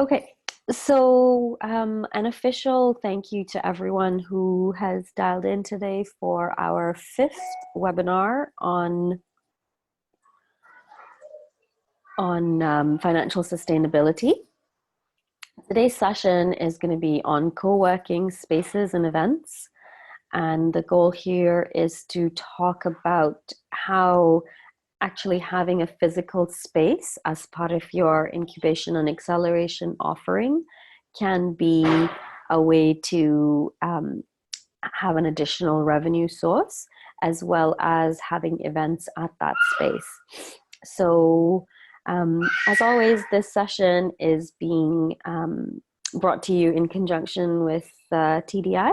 Okay, so an official thank you to everyone who has dialed in today for our fifth webinar on financial sustainability. Today's session is going to be on co-working spaces and events. And the goal here is to talk about how actually having a physical space as part of your incubation and acceleration offering can be a way to have an additional revenue source, as well as having events at that space. So as always, this session is being brought to you in conjunction with TDI.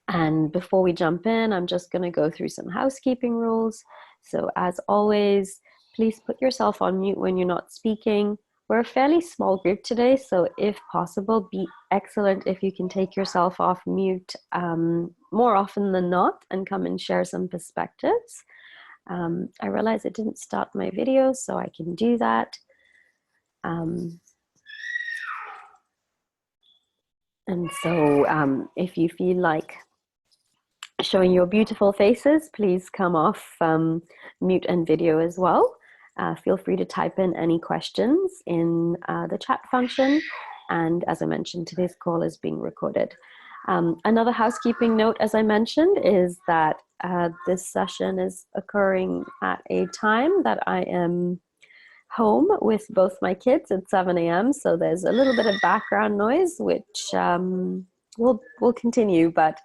And before we jump in, I'm just going to go through some housekeeping rules. So as always, please put yourself on mute when you're not speaking. We're a fairly small group today, so if possible, be excellent if you can take yourself off mute more often than not and come and share some perspectives. I realize it didn't start my video, so I can do that. And so if you feel like showing your beautiful faces, please come off mute and video as well. Feel free to type in any questions in the chat function. And as I mentioned, today's call is being recorded. Another housekeeping note, as I mentioned, is that this session is occurring at a time that I am home with both my kids at 7 a.m. So there's a little bit of background noise, which will continue, but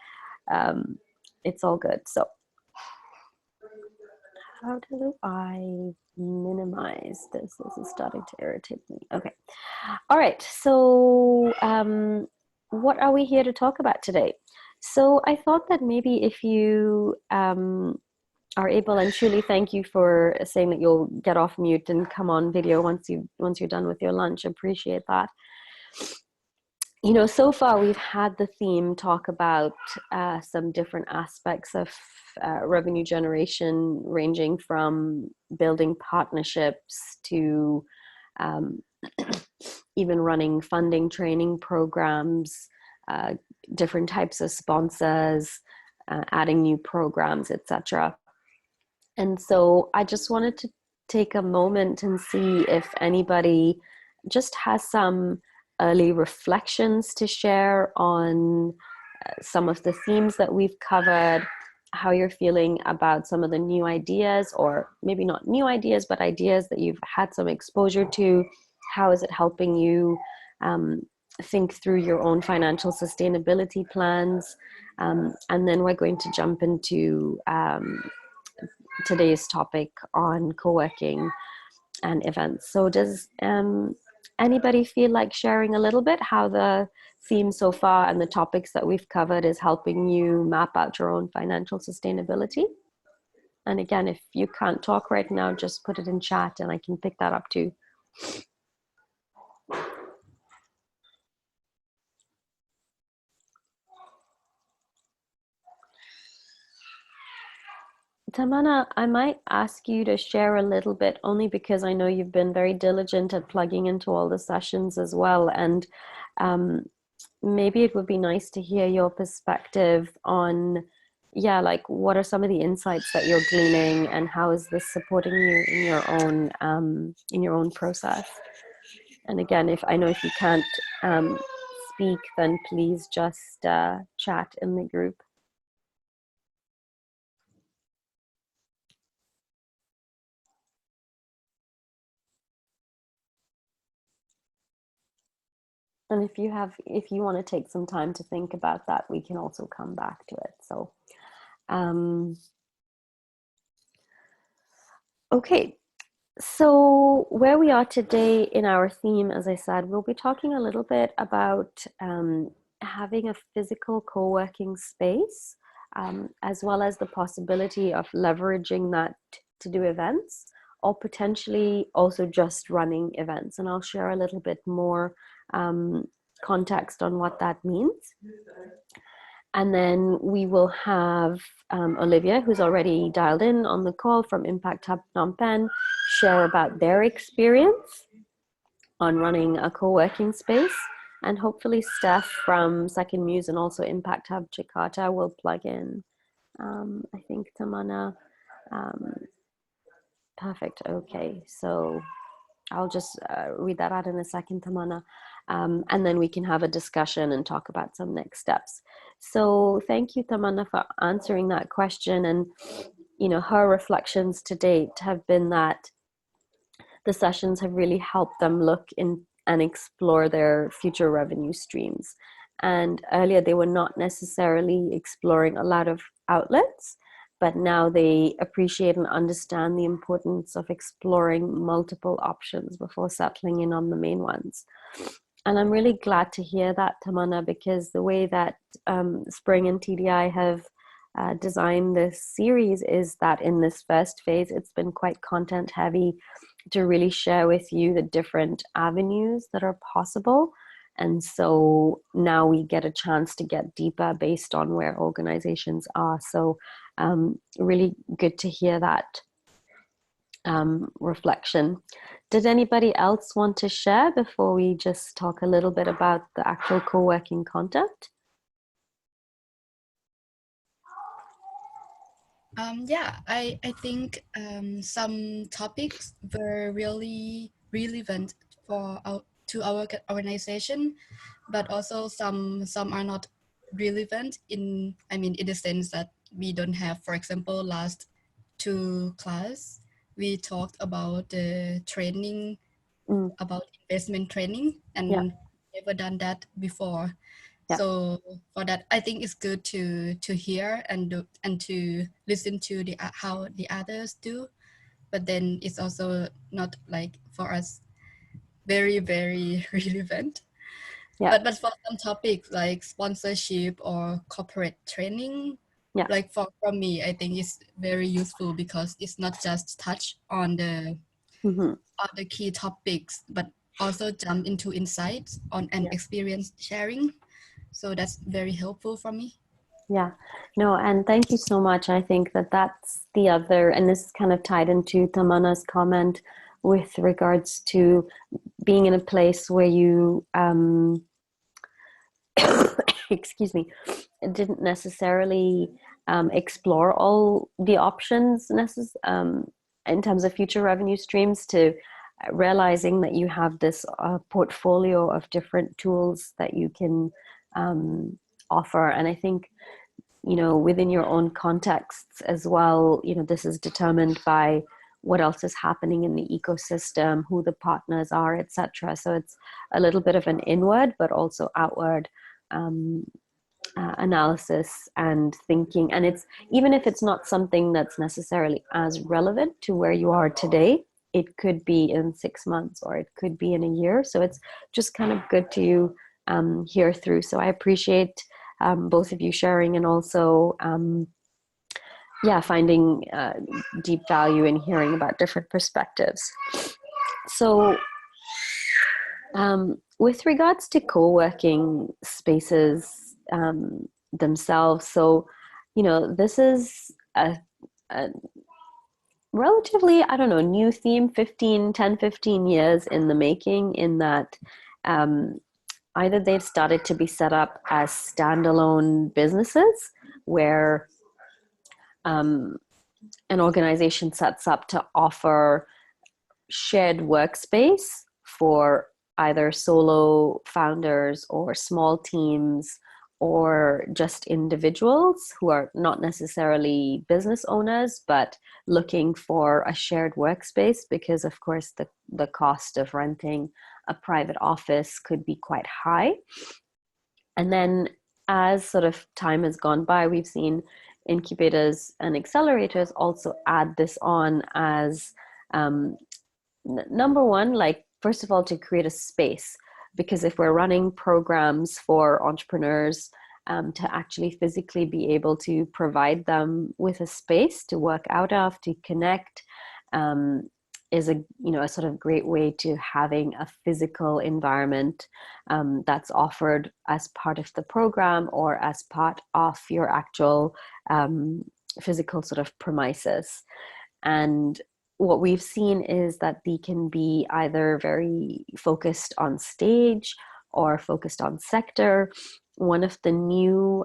it's all good. So how do I minimize this? This is starting to irritate me. Okay. All right. So what are we here to talk about today? So I thought that maybe if you are able, and truly thank you for saying that you'll get off mute and come on video once you're done with your lunch. Appreciate that. You know, so far we've had the theme talk about some different aspects of revenue generation, ranging from building partnerships to even running funding training programs, different types of sponsors, adding new programs, etc. And so I just wanted to take a moment and see if anybody just has some early reflections to share on some of the themes that we've covered, how you're feeling about some of the new ideas, or maybe not new ideas, but ideas that you've had some exposure to. How is it helping you think through your own financial sustainability plans? And then we're going to jump into today's topic on co-working and events. So does anybody feel like sharing a little bit how the theme so far and the topics that we've covered is helping you map out your own financial sustainability? And again, if you can't talk right now, just put it in chat and I can pick that up too. Tamana, I might ask you to share a little bit, only because I know you've been very diligent at plugging into all the sessions as well. And maybe it would be nice to hear your perspective on, yeah, like what are some of the insights that you're gleaning and how is this supporting you in your own process? And again, if you can't speak, then please just chat in the group. And if you want to take some time to think about that, we can also come back to it. So, okay. So where we are today in our theme, as I said, we'll be talking a little bit about having a physical co-working space, as well as the possibility of leveraging that to do events, or potentially also just running events. And I'll share a little bit more context on what that means. And then we will have Olivia, who's already dialed in on the call from Impact Hub Phnom Penh, share about their experience. on running a co-working space. And hopefully Steph from Second Muse and also Impact Hub Jakarta will plug in. I think Tamana, um, perfect. Okay, so I'll just read that out in a second, Tamana. And then we can have a discussion and talk about some next steps. So thank you, Tamana, for answering that question. And, you know, her reflections to date have been that the sessions have really helped them look in and explore their future revenue streams. And earlier they were not necessarily exploring a lot of outlets, but now they appreciate and understand the importance of exploring multiple options before settling in on the main ones. And I'm really glad to hear that, Tamana, because the way that Spring and TDI have designed this series is that in this first phase, it's been quite content heavy to really share with you the different avenues that are possible. And so now we get a chance to get deeper based on where organizations are. So really good to hear that reflection. Did anybody else want to share before we just talk a little bit about the actual co-working content? Yeah, I think some topics were really relevant for to our organization, but also some are not relevant in, I mean, in the sense that we don't have, for example, last two class, we talked about the training, Mm, about investment training, yeah, and never done that before. yeah, So for that, I think it's good to hear and and to listen to the how the others do. But then it's also not like for us very relevant. yeah, But for some topics like sponsorship or corporate training, yeah. like for me, I think it's very useful because it's not just touch Mm-hmm. on the key topics, but also jump into insights on an experience sharing. So that's very helpful for me. Yeah, no, and thank you so much. I think that that's the other, and this is kind of tied into Tamana's comment with regards to being in a place where you, excuse me, didn't necessarily explore all the options in terms of future revenue streams to realizing that you have this portfolio of different tools that you can offer. And I think you know, within your own contexts as well, you know, this is determined by what else is happening in the ecosystem, who the partners are, etc. So it's a little bit of an inward, but also outward um, analysis and thinking. And it's even if it's not something that's necessarily as relevant to where you are today, it could be in 6 months or it could be in a year. So it's just kind of good to hear through. So I appreciate both of you sharing and also yeah, finding deep value in hearing about different perspectives. So with regards to co-working spaces themselves, so you know, this is a relatively, I don't know, new theme, 15 years in the making, in that um, either they've started to be set up as standalone businesses where um, an organization sets up to offer shared workspace for either solo founders or small teams or just individuals who are not necessarily business owners but looking for a shared workspace, because of course the cost of renting a private office could be quite high. And then as sort of time has gone by, we've seen incubators and accelerators also add this on as number one, like, first of all, to create a space. Because if we're running programs for entrepreneurs, to actually physically be able to provide them with a space to work out of, to connect, is a a sort of great way to having a physical environment that's offered as part of the program or as part of your actual physical sort of premises. And what we've seen is that they can be either very focused on stage or focused on sector. One of the new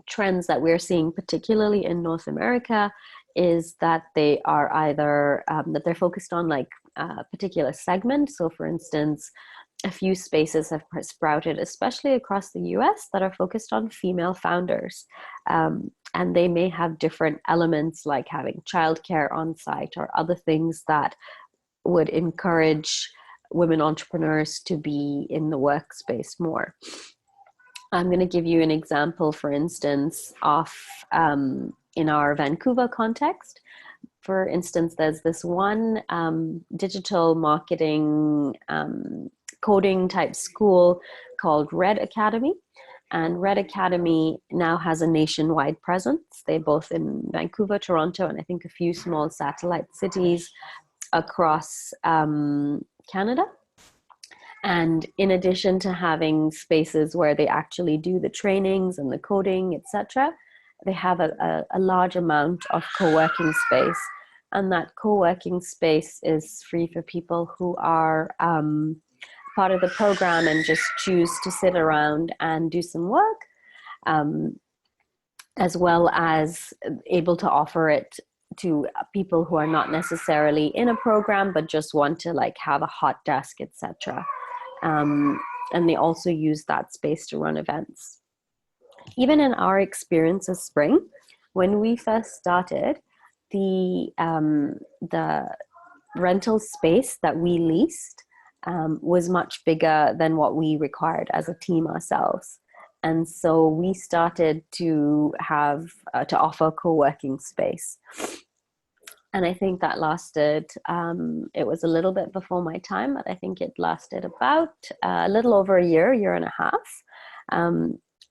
trends that we're seeing, particularly in North America, is that they are either that they're focused on like a particular segment. So, for instance, a few spaces have sprouted, especially across the US, that are focused on female founders. And they may have different elements like having childcare on site or other things that would encourage women entrepreneurs to be in the workspace more. I'm going to give you an example, for instance, of in our Vancouver context. For instance, there's this one digital marketing coding type school called Red Academy. And Red Academy now has a nationwide presence. They're both in Vancouver, Toronto, and I think a few small satellite cities across Canada. And in addition to having spaces where they actually do the trainings and the coding, etc., they have a large amount of co-working space. And that co-working space is free for people who are part of the program and just choose to sit around and do some work, as well as able to offer it to people who are not necessarily in a program but just want to like have a hot desk, etc. And they also use that space to run events. Even in our experience this spring, when we first started, the rental space that we leased was much bigger than what we required as a team ourselves. And so we started to have to offer co-working space. And I think that lasted, it was a little bit before my time, but I think it lasted about a little over a year and a half.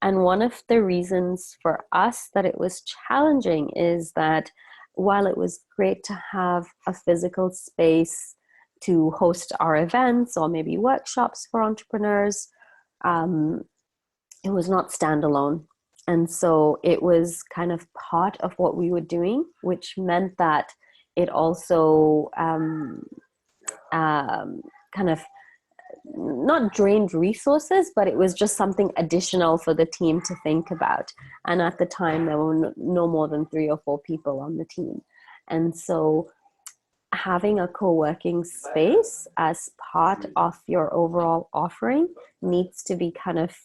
And one of the reasons for us that it was challenging is that while it was great to have a physical space to host our events or maybe workshops for entrepreneurs, it was not standalone. And so it was kind of part of what we were doing, which meant that it also kind of not drained resources, but it was just something additional for the team to think about. And at the time, there were no more than 3 or 4 people on the team. And so having a co-working space as part of your overall offering needs to be kind of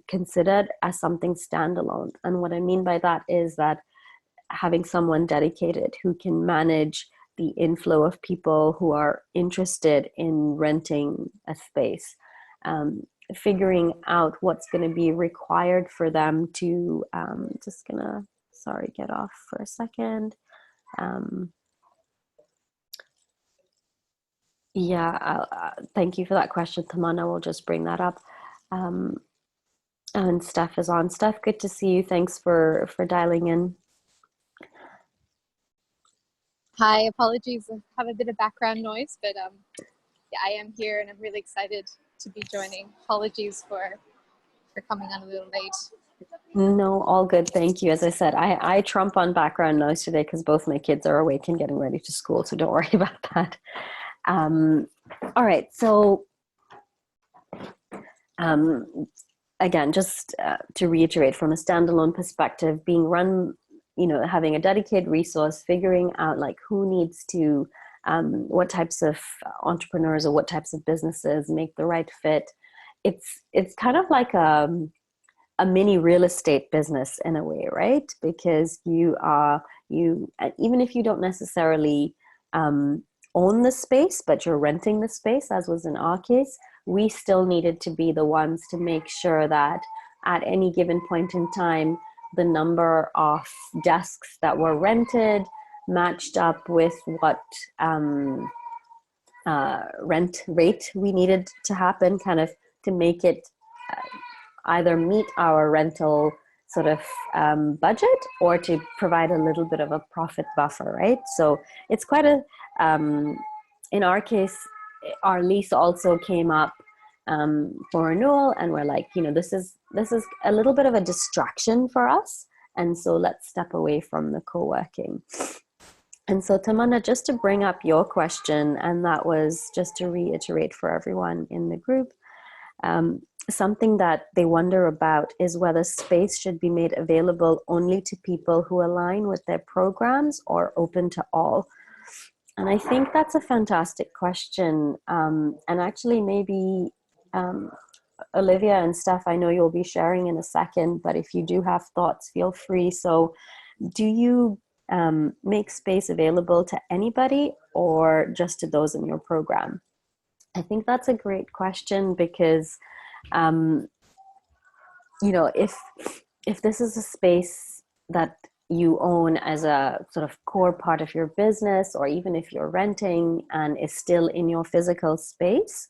considered as something standalone. And what I mean by that is that having someone dedicated who can manage the inflow of people who are interested in renting a space, figuring out what's going to be required for them to, just gonna, sorry, get off for a second. Thank you for that question, Tamana. We'll just bring that up. And Steph is on. Steph, good to see you. Thanks for dialing in. Hi, apologies. I have a bit of background noise, but yeah, I am here and I'm really excited to be joining. Apologies for coming on a little late. No, all good. Thank you. As I said, I trump on background noise today because both my kids are awake and getting ready to school, so don't worry about that. All right. So again, just to reiterate, from a standalone perspective, being run, having a dedicated resource, figuring out like who needs to, what types of entrepreneurs or what types of businesses make the right fit. It's kind of like a mini real estate business in a way, right? Because you even if you don't necessarily own the space, but you're renting the space, as was in our case, we still needed to be the ones to make sure that at any given point in time, the number of desks that were rented matched up with what rent rate we needed to happen, kind of to make it either meet our rental sort of budget or to provide a little bit of a profit buffer, right? So it's quite a, in our case, our lease also came up for renewal, and we're like, this is a little bit of a distraction for us, and so let's step away from the co-working. And so, Tamanna, just to bring up your question, and that was just to reiterate for everyone in the group, something that they wonder about is whether space should be made available only to people who align with their programs or open to all. And I think that's a fantastic question. And actually, maybe Olivia and Steph, I know you'll be sharing in a second, but if you do have thoughts, feel free. So do you make space available to anybody or just to those in your program? I think that's a great question because, you know, if this is a space that you own as a sort of core part of your business, or even if you're renting and is still in your physical space,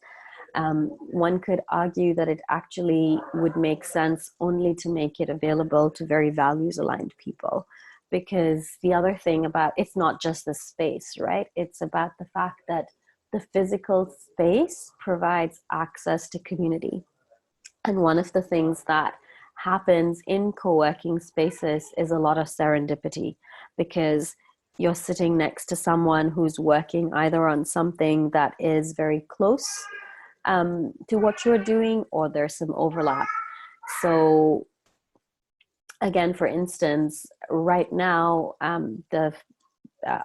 one could argue that it actually would make sense only to make it available to very values aligned people. Because the other thing about it's not just the space, right? It's about the fact that the physical space provides access to community. And one of the things that happens in co-working spaces is a lot of serendipity, because you're sitting next to someone who's working either on something that is very close to what you're doing, or there's some overlap. So again, for instance, right now, the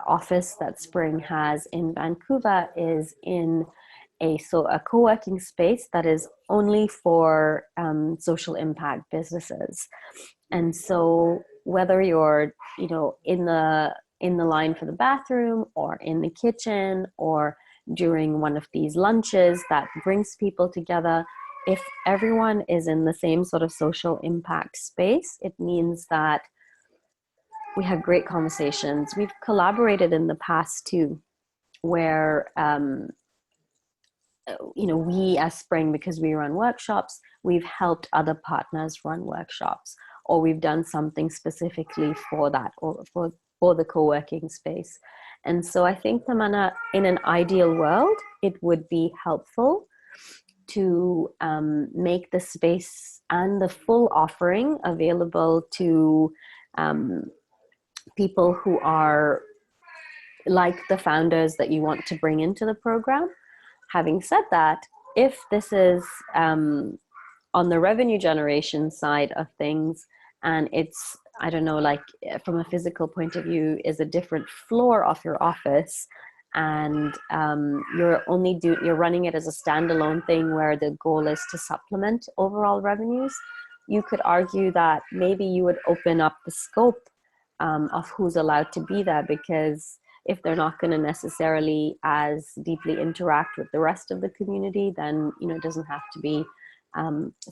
office that Spring has in Vancouver is in a co-working space that is only for social impact businesses. And so whether you're, you know, in the line for the bathroom, or in the kitchen, or during one of these lunches that brings people together, if everyone is in the same sort of social impact space, it means that we have great conversations. We've collaborated in the past too, where you know, we as Spring, because we run workshops, we've helped other partners run workshops, or we've done something specifically for that, or for the co-working space. And so I think, Tamanna, in an ideal world, it would be helpful to make the space and the full offering available to people who are like the founders that you want to bring into the program. Having said that, if this is on the revenue generation side of things, and it's, I don't know, like from a physical point of view, is a different floor of your office, and you're running it as a standalone thing where the goal is to supplement overall revenues, you could argue that maybe you would open up the scope of who's allowed to be there, because if they're not going to necessarily as deeply interact with the rest of the community, then, you know, it doesn't have to be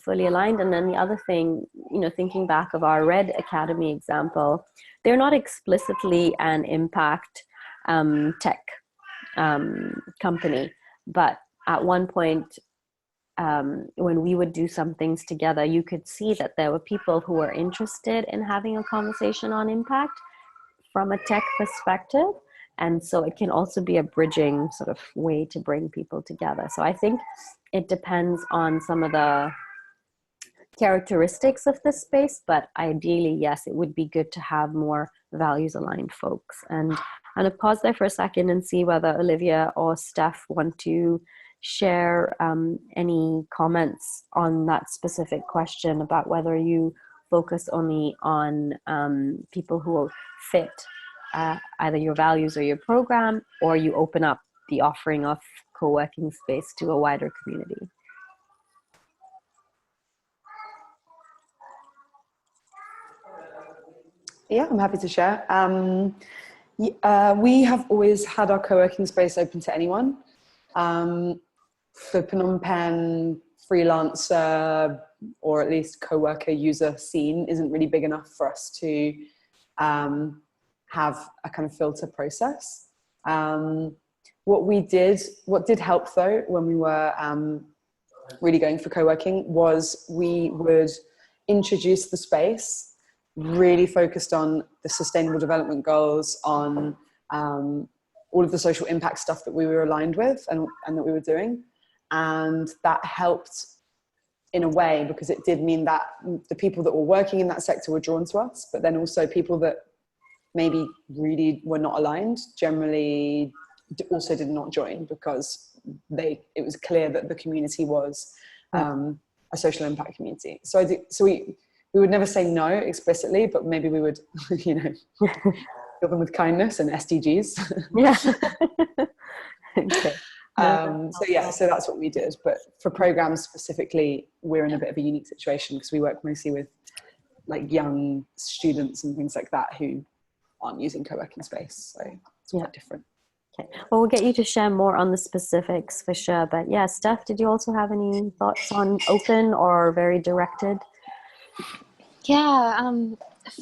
fully aligned. And then the other thing, you know, thinking back of our Red Academy example, they're not explicitly an impact tech company, but at one point, when we would do some things together, you could see that there were people who were interested in having a conversation on impact from a tech perspective. And so it can also be a bridging sort of way to bring people together. So I think it depends on some of the characteristics of this space, but ideally, yes, it would be good to have more values aligned folks. And I'm going to pause there for a second and see whether Olivia or Steph want to share any comments on that specific question about whether you focus only on people who fit either your values or your program, or you open up the offering of co-working space to a wider community. Yeah, I'm happy to share. We have always had our co-working space open to anyone. The Phnom Penh freelancer, or at least co-worker user scene isn't really big enough for us to have a kind of filter process. What did help though, when we were really going for co-working, was we would introduce the space really focused on the sustainable development goals, on all of the social impact stuff that we were aligned with and that we were doing. And that helped in a way, because it did mean that the people that were working in that sector were drawn to us, but then also people that maybe really were not aligned generally also did not join, because it was clear that the community was a social impact community. So we would never say no explicitly, but maybe we would, you know, fill them with kindness and SDGs. Yeah. Okay. So that's what we did. But for programs specifically, we're in a bit of a unique situation because we work mostly with like young students and things like that who aren't using co-working space. So it's quite different. Okay. Well, we'll get you to share more on the specifics for sure. But yeah, Steph, did you also have any thoughts on open or very directed? Yeah,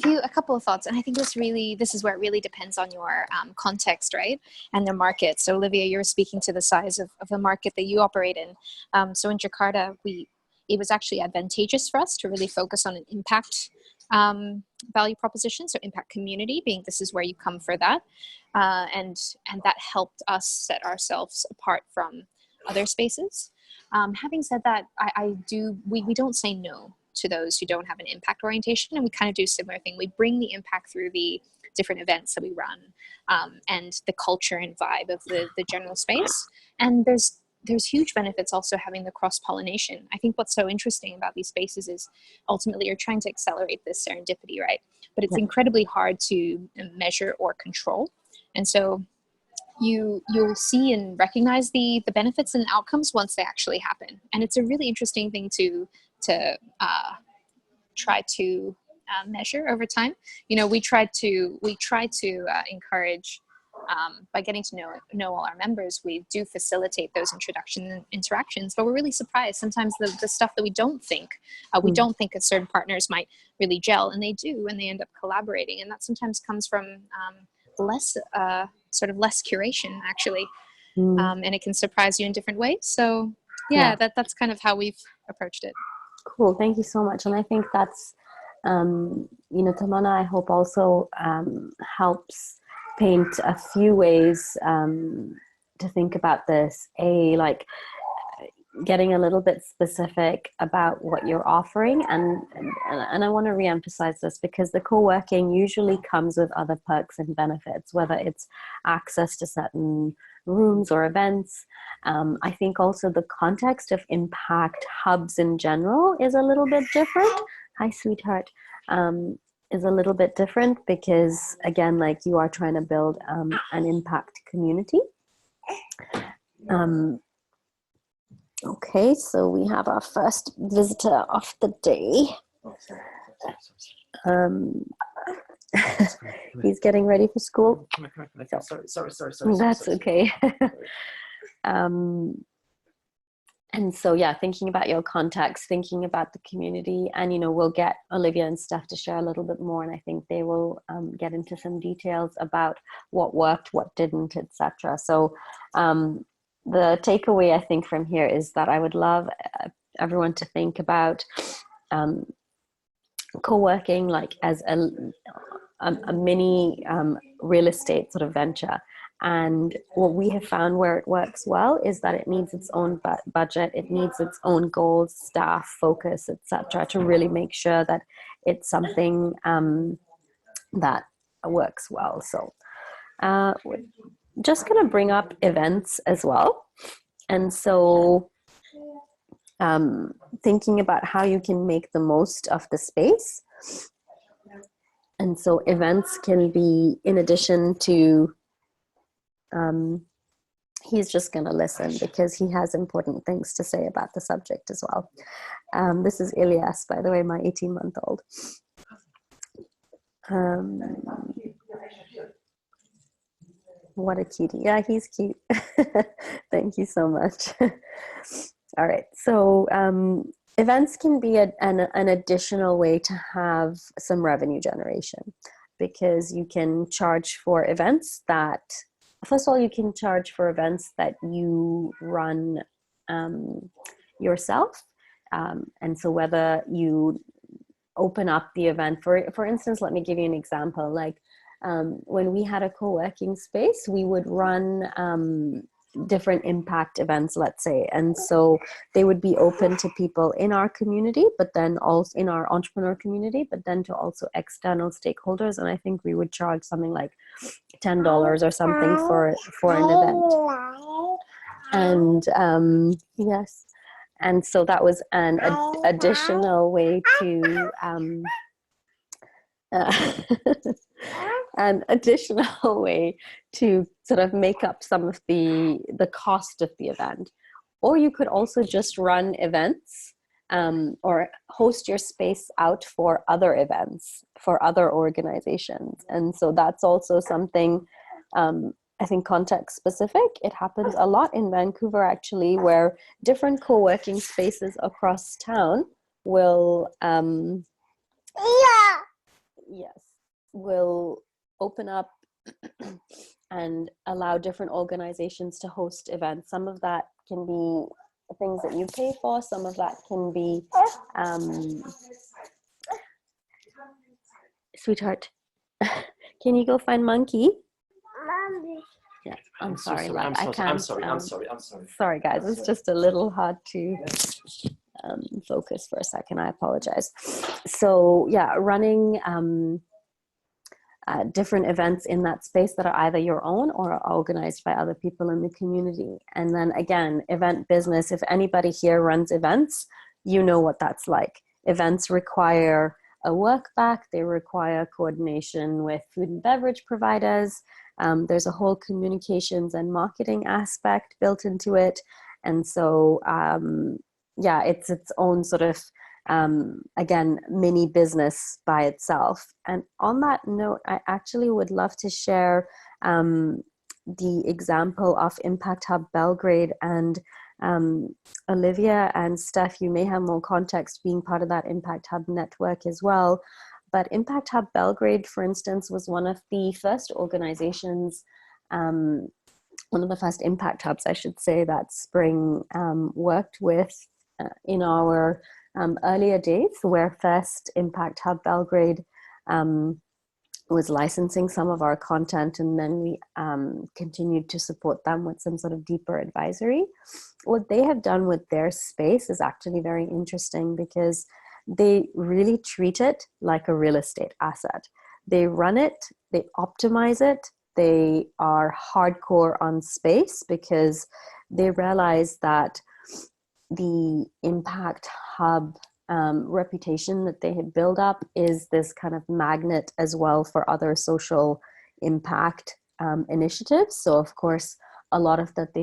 a couple of thoughts, and I think this is where it really depends on your context, right, and the market. So Olivia, you're speaking to the size of the market that you operate in. So in Jakarta, it was actually advantageous for us to really focus on an impact value proposition. So impact community being this is where you come for that, and that helped us set ourselves apart from other spaces. Having said that, we don't say no to those who don't have an impact orientation, and we kind of do a similar thing. We bring the impact through the different events that we run, and the culture and vibe of the general space. And there's huge benefits also having the cross-pollination. I think what's so interesting about these spaces is ultimately you're trying to accelerate this serendipity, right? But it's incredibly hard to measure or control. And so you'll see and recognize the benefits and outcomes once they actually happen. And it's a really interesting thing to try to measure over time. You know, we try to encourage, by getting to know all our members, we do facilitate those introduction and interactions, but we're really surprised sometimes the stuff that we don't think that certain partners might really gel, and they do, and they end up collaborating. And that sometimes comes from less curation actually. And it can surprise you in different ways. So that's kind of how we've approached it. Cool. Thank you so much. And I think that's, Tamana, I hope also helps paint a few ways to think about this. Like getting a little bit specific about what you're offering. And I want to reemphasize this because the co-working usually comes with other perks and benefits, whether it's access to certain rooms or events. I think also the context of impact hubs in general is a little bit different. Hi, sweetheart. Is a little bit different because, again, like you are trying to build an impact community. Okay, so we have our first visitor of the day. He's getting ready for school. Sorry. That's okay. And so, thinking about your context, thinking about the community, and, we'll get Olivia and Steph to share a little bit more, and I think they will get into some details about what worked, what didn't, etc. So the takeaway, I think, from here is that I would love everyone to think about co-working like as a mini real estate sort of venture. And what we have found where it works well is that it needs its own budget, it needs its own goals, staff, focus, etc., to really make sure that it's something that works well. So we're just going to bring up events as well. And so thinking about how you can make the most of the space. And so events can be in addition to he's just going to listen because he has important things to say about the subject as well. This is Ilyas, by the way, my 18-month-old. What a cutie. Yeah, he's cute. Thank you so much. All right. So events can be an additional way to have some revenue generation, because you can charge for events that, first of all, you can charge for events that you run yourself. And so whether you open up the event, for instance, let me give you an example. Like when we had a co-working space, we would run different impact events, let's say. And so they would be open to people in our community, but then also in our entrepreneur community, but then to also external stakeholders. And I think we would charge something like $10 or something for an event. And yes, and so that was an additional way to an additional way to sort of make up some of the cost of the event. Or you could also just run events, or host your space out for other events, for other organizations. And so that's also something, I think, context specific. It happens a lot in Vancouver, actually, where different co-working spaces across town will will open up and allow different organizations to host events. Some of that can be things that you pay for, some of that can be sweetheart, can you go find Monkey? Yeah, I'm sorry, love. I can't. I'm sorry. Sorry, guys. It's just a little hard to focus for a second. I apologize. So yeah, running different events in that space that are either your own or are organized by other people in the community. And then again, event business, if anybody here runs events, you know what that's like. Events require a work back, they require coordination with food and beverage providers. There's a whole communications and marketing aspect built into it. And so, yeah, it's its own sort of again, mini business by itself. And on that note, I actually would love to share the example of Impact Hub Belgrade. And Olivia and Steph, you may have more context being part of that Impact Hub network as well. But Impact Hub Belgrade, for instance, was one of the first organizations, one of the first impact hubs, I should say, that Spring worked with in our earlier days, where first Impact Hub Belgrade was licensing some of our content, and then we continued to support them with some sort of deeper advisory. What they have done with their space is actually very interesting, because they really treat it like a real estate asset. They run it, they optimize it, they are hardcore on space, because they realize that the Impact Hub reputation that they had built up is this kind of magnet as well for other social impact initiatives. So of course, a lot of that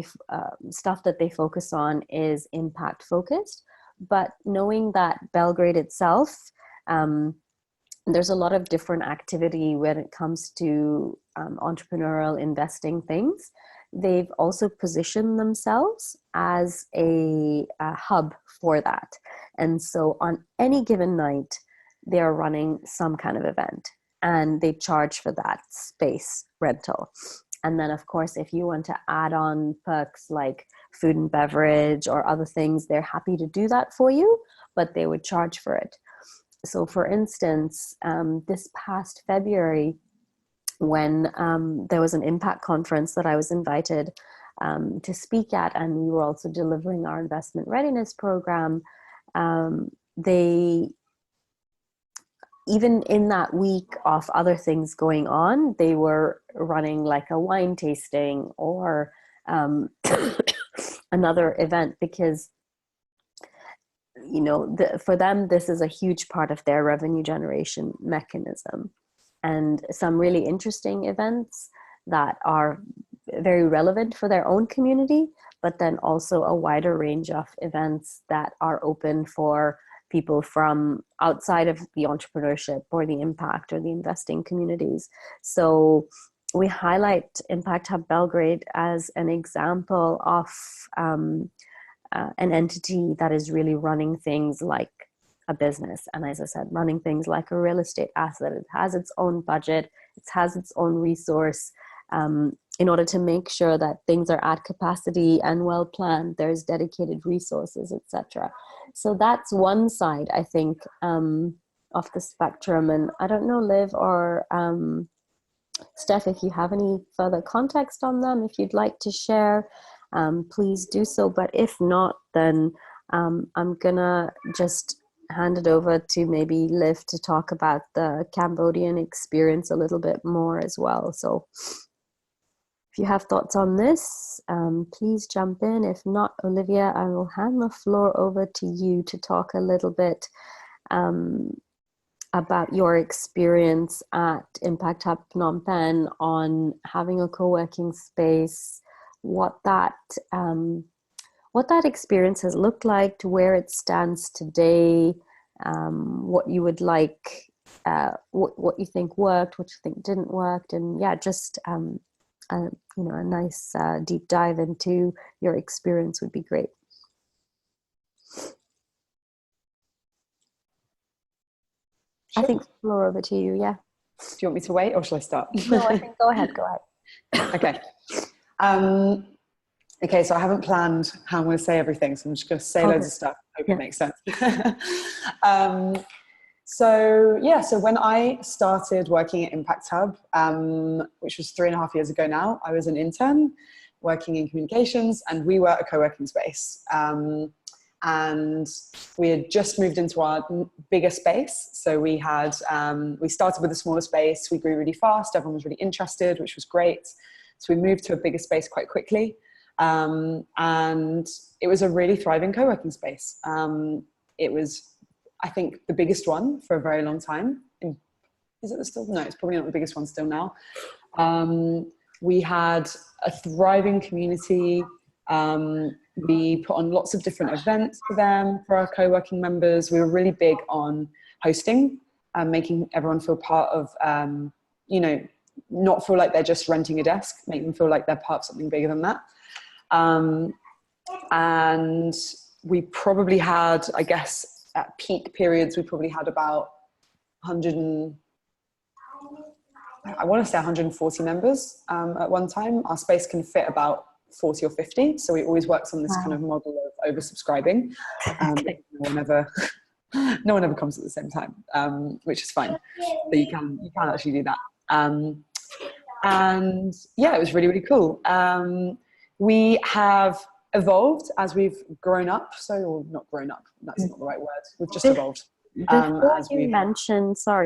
stuff that they focus on is impact focused, but knowing that Belgrade itself, there's a lot of different activity when it comes to entrepreneurial investing things. They've also positioned themselves as a hub for that. And so on any given night, they're running some kind of event, and they charge for that space rental. And then, of course, if you want to add on perks like food and beverage or other things, they're happy to do that for you, but they would charge for it. So for instance, this past February, when there was an impact conference that I was invited to speak at, and we were also delivering our investment readiness program, they, even in that week of other things going on, they were running like a wine tasting or another event, because you know, for them, this is a huge part of their revenue generation mechanism. And some really interesting events that are very relevant for their own community, but then also a wider range of events that are open for people from outside of the entrepreneurship or the impact or the investing communities. So we highlight Impact Hub Belgrade as an example of an entity that is really running things like a business. And as I said, running things like a real estate asset. It has its own budget, it has its own resource, in order to make sure that things are at capacity and well planned. There's dedicated resources, etc. So that's one side, I think, of the spectrum. And I don't know, Liv or Steph, if you have any further context on them, if you'd like to share. please do so. But if not, then I'm gonna just hand it over to maybe Liv to talk about the Cambodian experience a little bit more as well. So if you have thoughts on this, please jump in. If not, Olivia, I will hand the floor over to you to talk a little bit about your experience at Impact Hub Phnom Penh on having a co-working space, what that experience has looked like, to where it stands today, what you would like, what you think worked, what you think didn't work, and yeah, just a nice deep dive into your experience would be great. Sure. I think floor over to you. Yeah. Do you want me to wait, or shall I start? No, I think go ahead. Okay. Okay, so I haven't planned how I'm going to say everything, so I'm just going to say loads of stuff. Hope it makes sense. So when I started working at Impact Hub, which was 3.5 years ago now, I was an intern working in communications, and we were a co-working space. And we had just moved into our bigger space. So we started with a smaller space. We grew really fast. Everyone was really interested, which was great. So we moved to a bigger space quite quickly. And it was a really thriving co-working space. It was, I think, the biggest one for a very long time. Is it still? No, it's probably not the biggest one still now. We had a thriving community. We put on lots of different events for them, for our co-working members. We were really big on hosting, making everyone feel part of, not feel like they're just renting a desk, make them feel like they're part of something bigger than that. And we probably had, I guess, at peak periods, we probably had about 140 members at one time. Our space can fit about 40 or 50. So we always worked on this kind of model of oversubscribing. No one ever comes at the same time, which is fine. So you can actually do that. And yeah, it was really, really cool. We have evolved as we've grown up. Or not grown up, that's not the right word. We've just evolved. Before you mention Sure.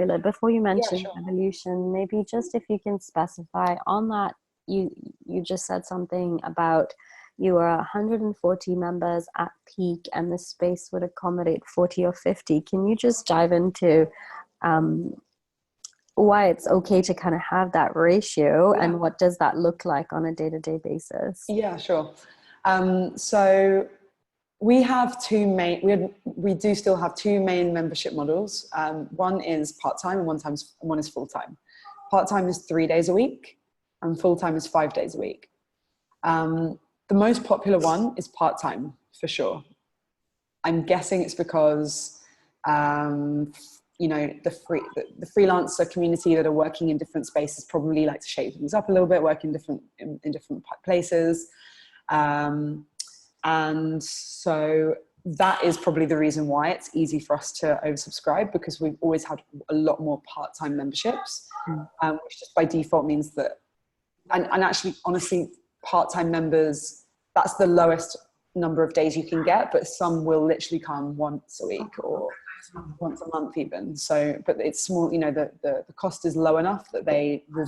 evolution, maybe just if you can specify on that, you just said something about you were 140 members at peak and the space would accommodate 40 or 50. Can you just dive into why it's okay to kind of have that ratio and what does that look like on a day-to-day basis? Yeah, sure. So we have we do still have two main membership models. One is part-time and one is full-time. Part-time is 3 days a week and full-time is 5 days a week. The most popular one is part-time for sure. I'm guessing it's because, the freelancer community that are working in different spaces probably like to shake things up a little bit, work in different places. And so that is probably the reason why it's easy for us to oversubscribe, because we've always had a lot more part-time memberships, which just by default means that, and actually, honestly, part-time members, that's the lowest number of days you can get, but some will literally come once a week or once a month even. So, but it's small, the cost is low enough that they will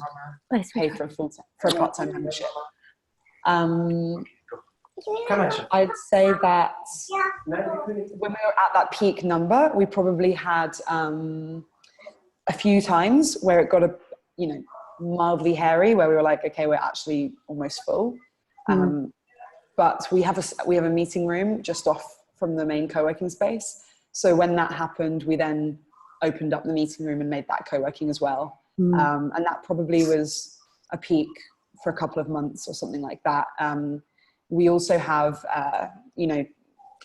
pay for a part-time membership. I'd say that when we were at that peak number, we probably had a few times where it got mildly hairy, where we were like, okay, we're actually almost full. But we have a meeting room just off from the main co-working space. So when that happened, we then opened up the meeting room and made that co-working as well. And that probably was a peak for a couple of months or something like that. We also have,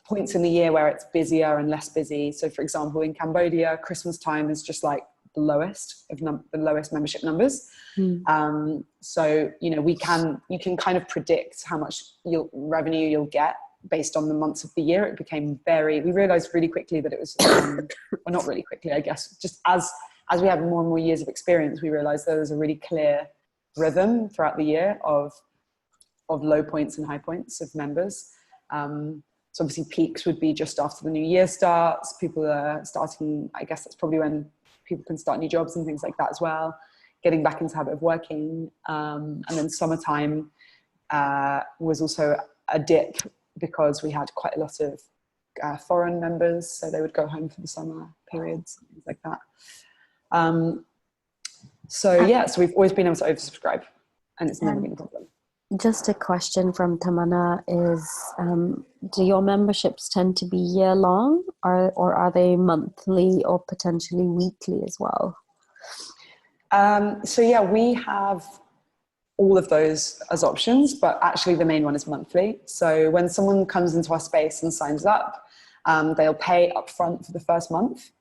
points in the year where it's busier and less busy. So for example, in Cambodia, Christmas time is just like the lowest membership numbers. So, you can kind of predict how much revenue you'll get based on the months of the year. It became we realized really quickly that it was, well, not really quickly, I guess, just as we had more and more years of experience, we realized there was a really clear rhythm throughout the year of low points and high points of members. So obviously peaks would be just after the new year starts. People are starting, I guess that's probably when people can start new jobs and things like that as well, getting back into the habit of working. And then summertime was also a dip because we had quite a lot of foreign members, so they would go home for the summer periods, things like that. So we've always been able to oversubscribe, and it's never been a problem. Just a question from Tamana is, do your memberships tend to be year long, or are they monthly or potentially weekly as well? So yeah, we have all of those as options, but actually the main one is monthly. So when someone comes into our space and signs up, they'll pay upfront for the first month,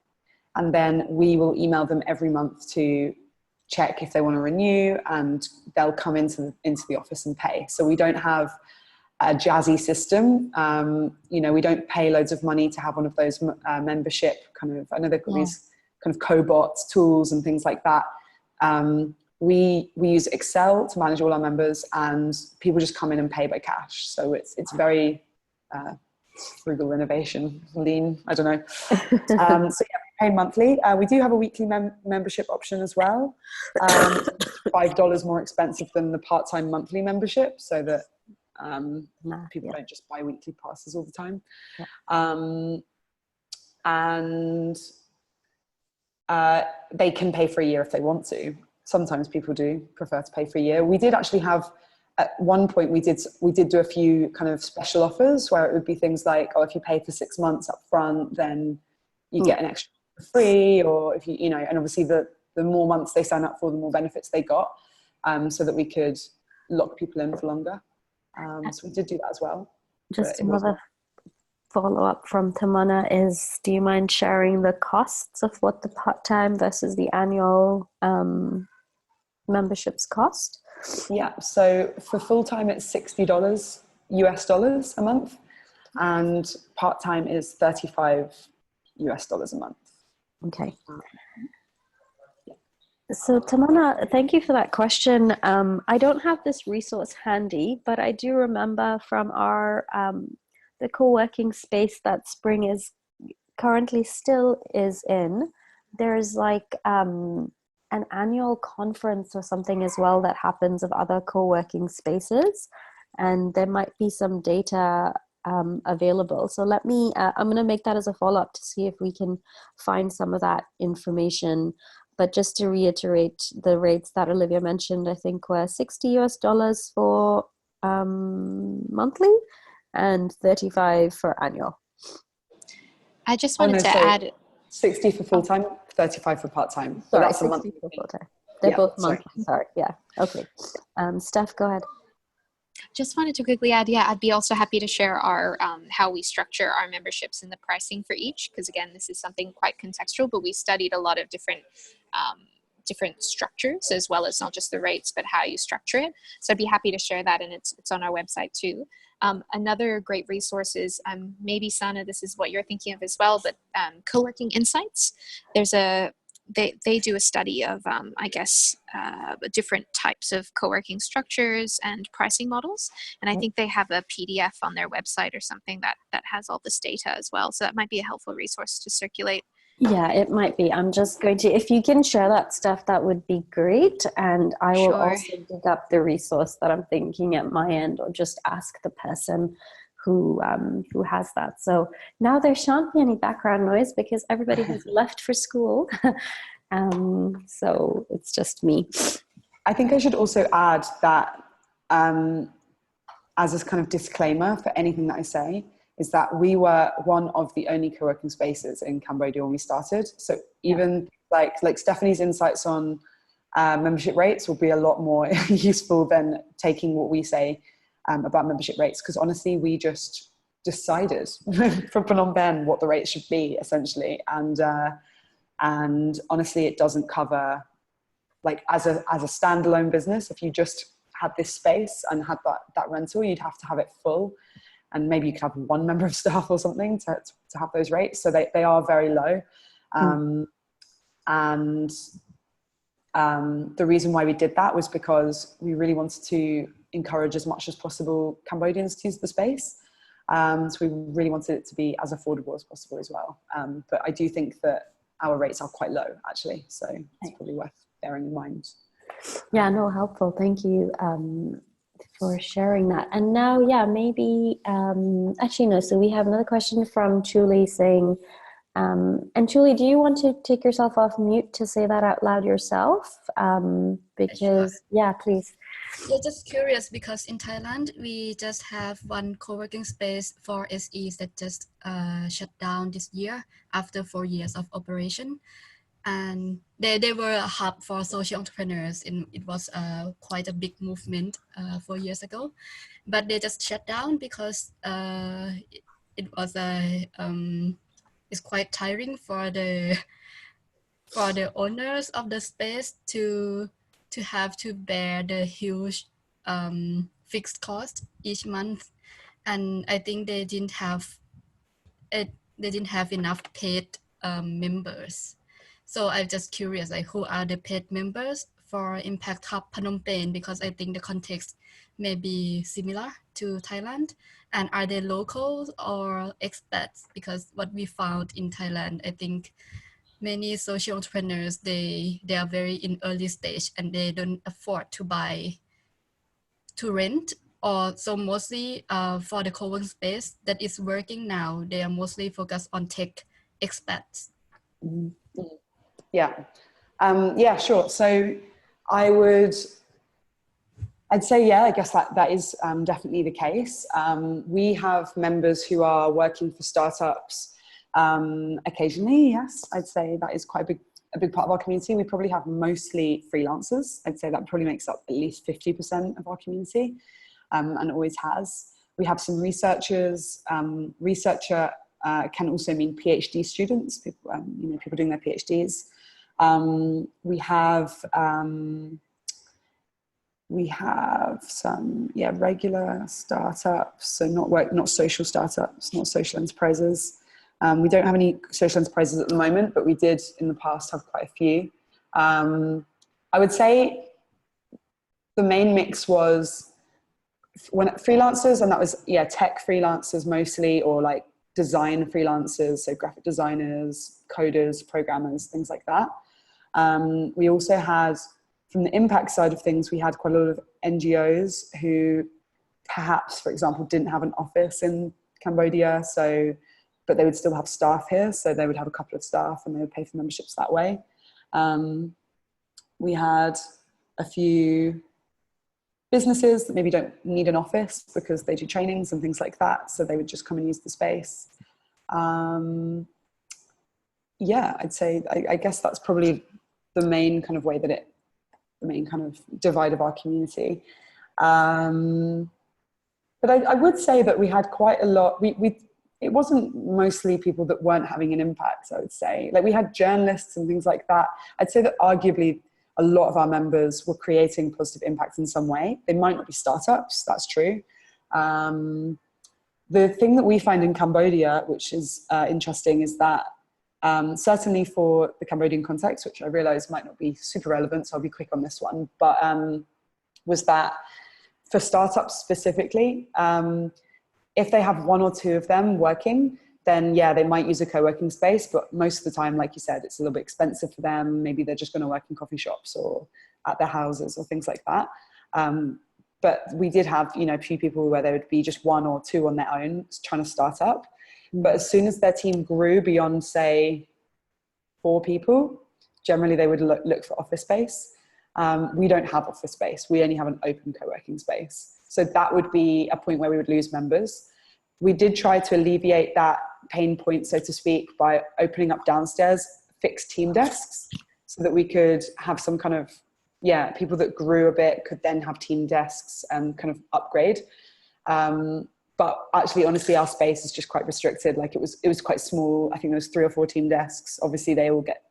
and then we will email them every month to check if they want to renew, and they'll come into the office and pay. So we don't have a jazzy system. We don't pay loads of money to have one of those membership kind of, I know they've got these kind of cobots tools and things like that. We use Excel to manage all our members, and people just come in and pay by cash. So it's very frugal innovation, lean, I don't know. So yeah, we pay monthly. We do have a weekly membership option as well. $5 more expensive than the part-time monthly membership, so that people don't just buy weekly passes all the time. And they can pay for a year if they want to. Sometimes people do prefer to pay for a year. We did actually have, at one point, we did do a few kind of special offers where it would be things like, oh, if you pay for 6 months up front, then you get an extra for free, or if and obviously the more months they sign up for, the more benefits they got, so that we could lock people in for longer. So we did do that as well. Just another follow-up from Tamana is, do you mind sharing the costs of what the part-time versus the annual memberships cost? Yeah, so for full-time it's $60 US a month, and part-time is $35 US a month. Okay. So Tamana, thank you for that question. I don't have this resource handy, but I do remember from our the co-working space that Spring is currently still is in, there's like an annual conference or something as well that happens of other co-working spaces, and there might be some data available. So let me, I'm going to make that as a follow-up to see if we can find some of that information. But just to reiterate, the rates that Olivia mentioned, I think were $60 US for monthly and $35 for annual. I just wanted to add 60 for full-time, 35 for part-time. So sorry, that's a month. For full-time. They're both monthly. Sorry. Yeah. Okay. Steph, go ahead. Just wanted to quickly add, I'd be also happy to share our how we structure our memberships and the pricing for each, because again, this is something quite contextual, but we studied a lot of different structures, as well as not just the rates, but how you structure it. So I'd be happy to share that, and it's on our website too. Another great resource is, maybe Sana, this is what you're thinking of as well, but Co-working Insights. They do a study of, different types of co-working structures and pricing models. And I think they have a PDF on their website or something that has all this data as well. So that might be a helpful resource to circulate. Yeah, it might be. I'm just going to, if you can share that stuff, that would be great. And I will also dig up the resource that I'm thinking at my end, or just ask the person who has that. So now there shan't be any background noise because everybody has left for school. So it's just me. I think I should also add that as a kind of disclaimer for anything that I say, is that we were one of the only co-working spaces in Cambodia when we started. So even like Stephanie's insights on membership rates will be a lot more useful than taking what we say about membership rates, because honestly, we just decided for Phnom Penh what the rates should be, essentially. And honestly, it doesn't cover, like as a standalone business, if you just had this space and had that rental, you'd have to have it full. And maybe you could have one member of staff or something to have those rates. So they are very low. And the reason why we did that was because we really wanted to encourage as much as possible Cambodians to use the space. So we really wanted it to be as affordable as possible as well. But I do think that our rates are quite low, actually. So it's probably worth bearing in mind. Yeah, no, helpful. Thank you for sharing that. And now, yeah, maybe, actually, no, so we have another question from Julie saying, and Julie, do you want to take yourself off mute to say that out loud yourself? Because, yeah, please. Yeah, just curious because in Thailand, we just have one co-working space for SEs that just shut down this year after 4 years of operation. And they were a hub for social entrepreneurs, and it was quite a big movement 4 years ago. But they just shut down because it was it's quite tiring for the owners of the space to have to bear the huge fixed cost each month, and I think they didn't have it. They didn't have enough paid members. So I'm just curious, like who are the paid members for Impact Hub Phnom Penh? Because I think the context may be similar to Thailand. And are they locals or expats? Because what we found in Thailand, I think many social entrepreneurs, they are very in early stage and they don't afford to rent, or so mostly for the co-working space that is working now, they are mostly focused on tech expats. Yeah. Yeah, sure. So I'd say, yeah, I guess that is definitely the case. We have members who are working for startups occasionally. Yes, I'd say that is quite a big part of our community. We probably have mostly freelancers. I'd say that probably makes up at least 50% of our community, and always has. We have some researchers. Researcher can also mean PhD students, people, people doing their PhDs. We have some, regular startups, so not social startups, not social enterprises. We don't have any social enterprises at the moment, but we did in the past have quite a few. I would say the main mix was when freelancers, and that was, tech freelancers mostly, or like design freelancers, so graphic designers, coders, programmers, things like that. We also had, from the impact side of things, we had quite a lot of NGOs who perhaps, for example, didn't have an office in Cambodia, but they would still have staff here. So they would have a couple of staff and they would pay for memberships that way. We had a few businesses that maybe don't need an office because they do trainings and things like that. So they would just come and use the space. I'd say, I guess that's probably the main kind of way that the main kind of divide of our community. But I would say that we had quite a lot, it wasn't mostly people that weren't having an impact, I would say. Like we had journalists and things like that. I'd say that arguably a lot of our members were creating positive impact in some way. They might not be startups, that's true. The thing that we find in Cambodia, which is interesting, is that certainly for the Cambodian context, which I realize might not be super relevant, so I'll be quick on this one, but was that for startups specifically, if they have one or two of them working, then they might use a co-working space, but most of the time, like you said, it's a little bit expensive for them. Maybe they're just going to work in coffee shops or at their houses or things like that. But we did have, a few people where there would be just one or two on their own trying to start up. But as soon as their team grew beyond, say, 4 people, generally they would look for office space. We don't have office space. We only have an open co-working space. So that would be a point where we would lose members. We did try to alleviate that pain point, so to speak, by opening up downstairs fixed team desks so that we could have some kind of, people that grew a bit could then have team desks and kind of upgrade. But actually, honestly, our space is just quite restricted. Like it was quite small. I think there was 3 or 4 team desks. Obviously, they will get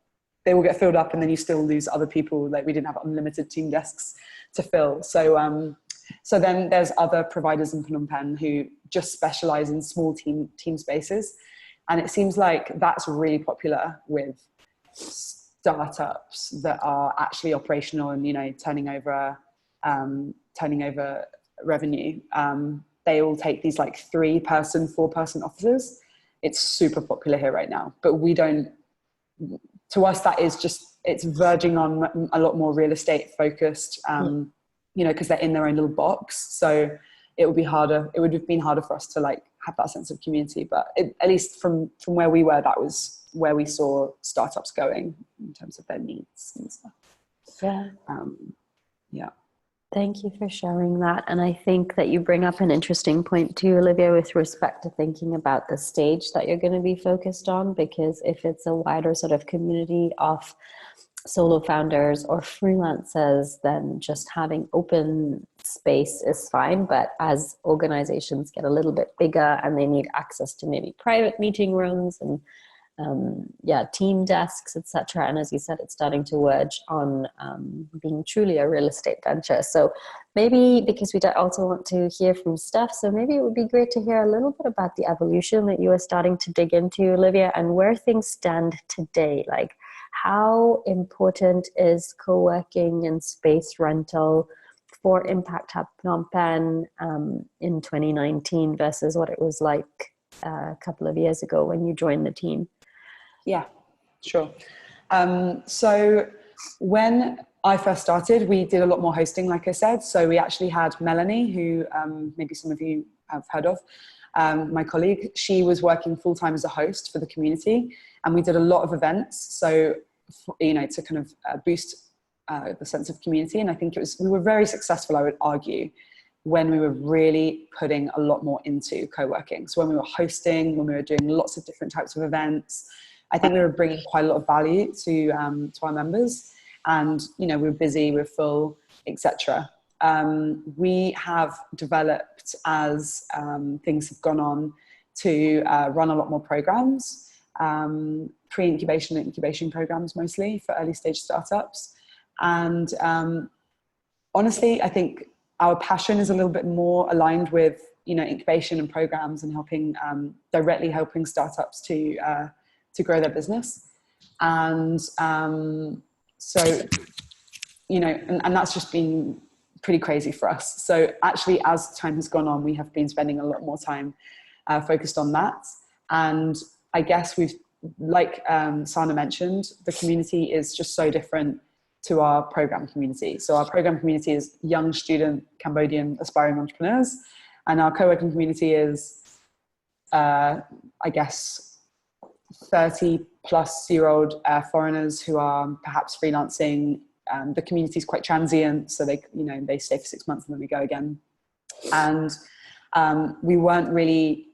filled up, and then you still lose other people. Like we didn't have unlimited team desks to fill. So then there's other providers in Phnom Penh who just specialize in small team spaces, and it seems like that's really popular with startups that are actually operational and turning over revenue. They all take these like 3-person, 4-person offices. It's super popular here right now, but we don't, to us, that is just, it's verging on a lot more real estate focused, you know, because they're in their own little box. So it would have been harder for us to like have that sense of community. But at least from where we were, that was where we saw startups going in terms of their needs and stuff. Yeah. Yeah. Thank you for sharing that. And I think that you bring up an interesting point too, Olivia, with respect to thinking about the stage that you're going to be focused on, because if it's a wider sort of community of solo founders or freelancers, then just having open space is fine. But as organizations get a little bit bigger and they need access to maybe private meeting rooms and team desks, etc. And as you said, it's starting to verge on being truly a real estate venture. So maybe, because we also want to hear from Steph, so maybe it would be great to hear a little bit about the evolution that you are starting to dig into, Olivia, and where things stand today. Like, how important is co-working and space rental for Impact Hub Phnom Penh in 2019 versus what it was like a couple of years ago when you joined the team? Yeah, sure. So when I first started, we did a lot more hosting, like I said. So we actually had Melanie, who maybe some of you have heard of, my colleague. She was working full-time as a host for the community, and we did a lot of events. So, you know, to kind of boost the sense of community. And I think we were very successful, I would argue, when we were really putting a lot more into co-working. So when we were hosting, when we were doing lots of different types of events, I think we were bringing quite a lot of value to our members. And, you know, we were busy, we were full, etc. We have developed, as things have gone on, to run a lot more programs, pre-incubation and incubation programs mostly for early stage startups. And honestly, I think our passion is a little bit more aligned with, you know, incubation and programs and helping, directly helping startups to grow their business. And so, you know, and that's just been pretty crazy for us. So actually, as time has gone on, we have been spending a lot more time focused on that. And I guess we've, like Sana mentioned, the community is just so different to our program community. So our program community is young student Cambodian aspiring entrepreneurs, and our co-working community is, I guess, 30-plus-year-old foreigners who are perhaps freelancing. The community is quite transient, so they stay for 6 months and then we go again. And we weren't really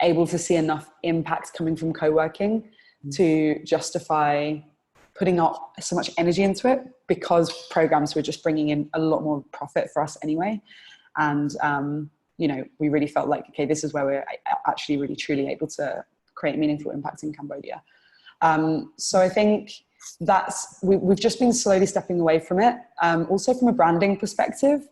able to see enough impact coming from co-working to justify putting out so much energy into it, because programs were just bringing in a lot more profit for us anyway. And, you know, we really felt like, okay, this is where we're actually really truly able to create meaningful impact in Cambodia. So I think we've just been slowly stepping away from it. Also from a branding perspective,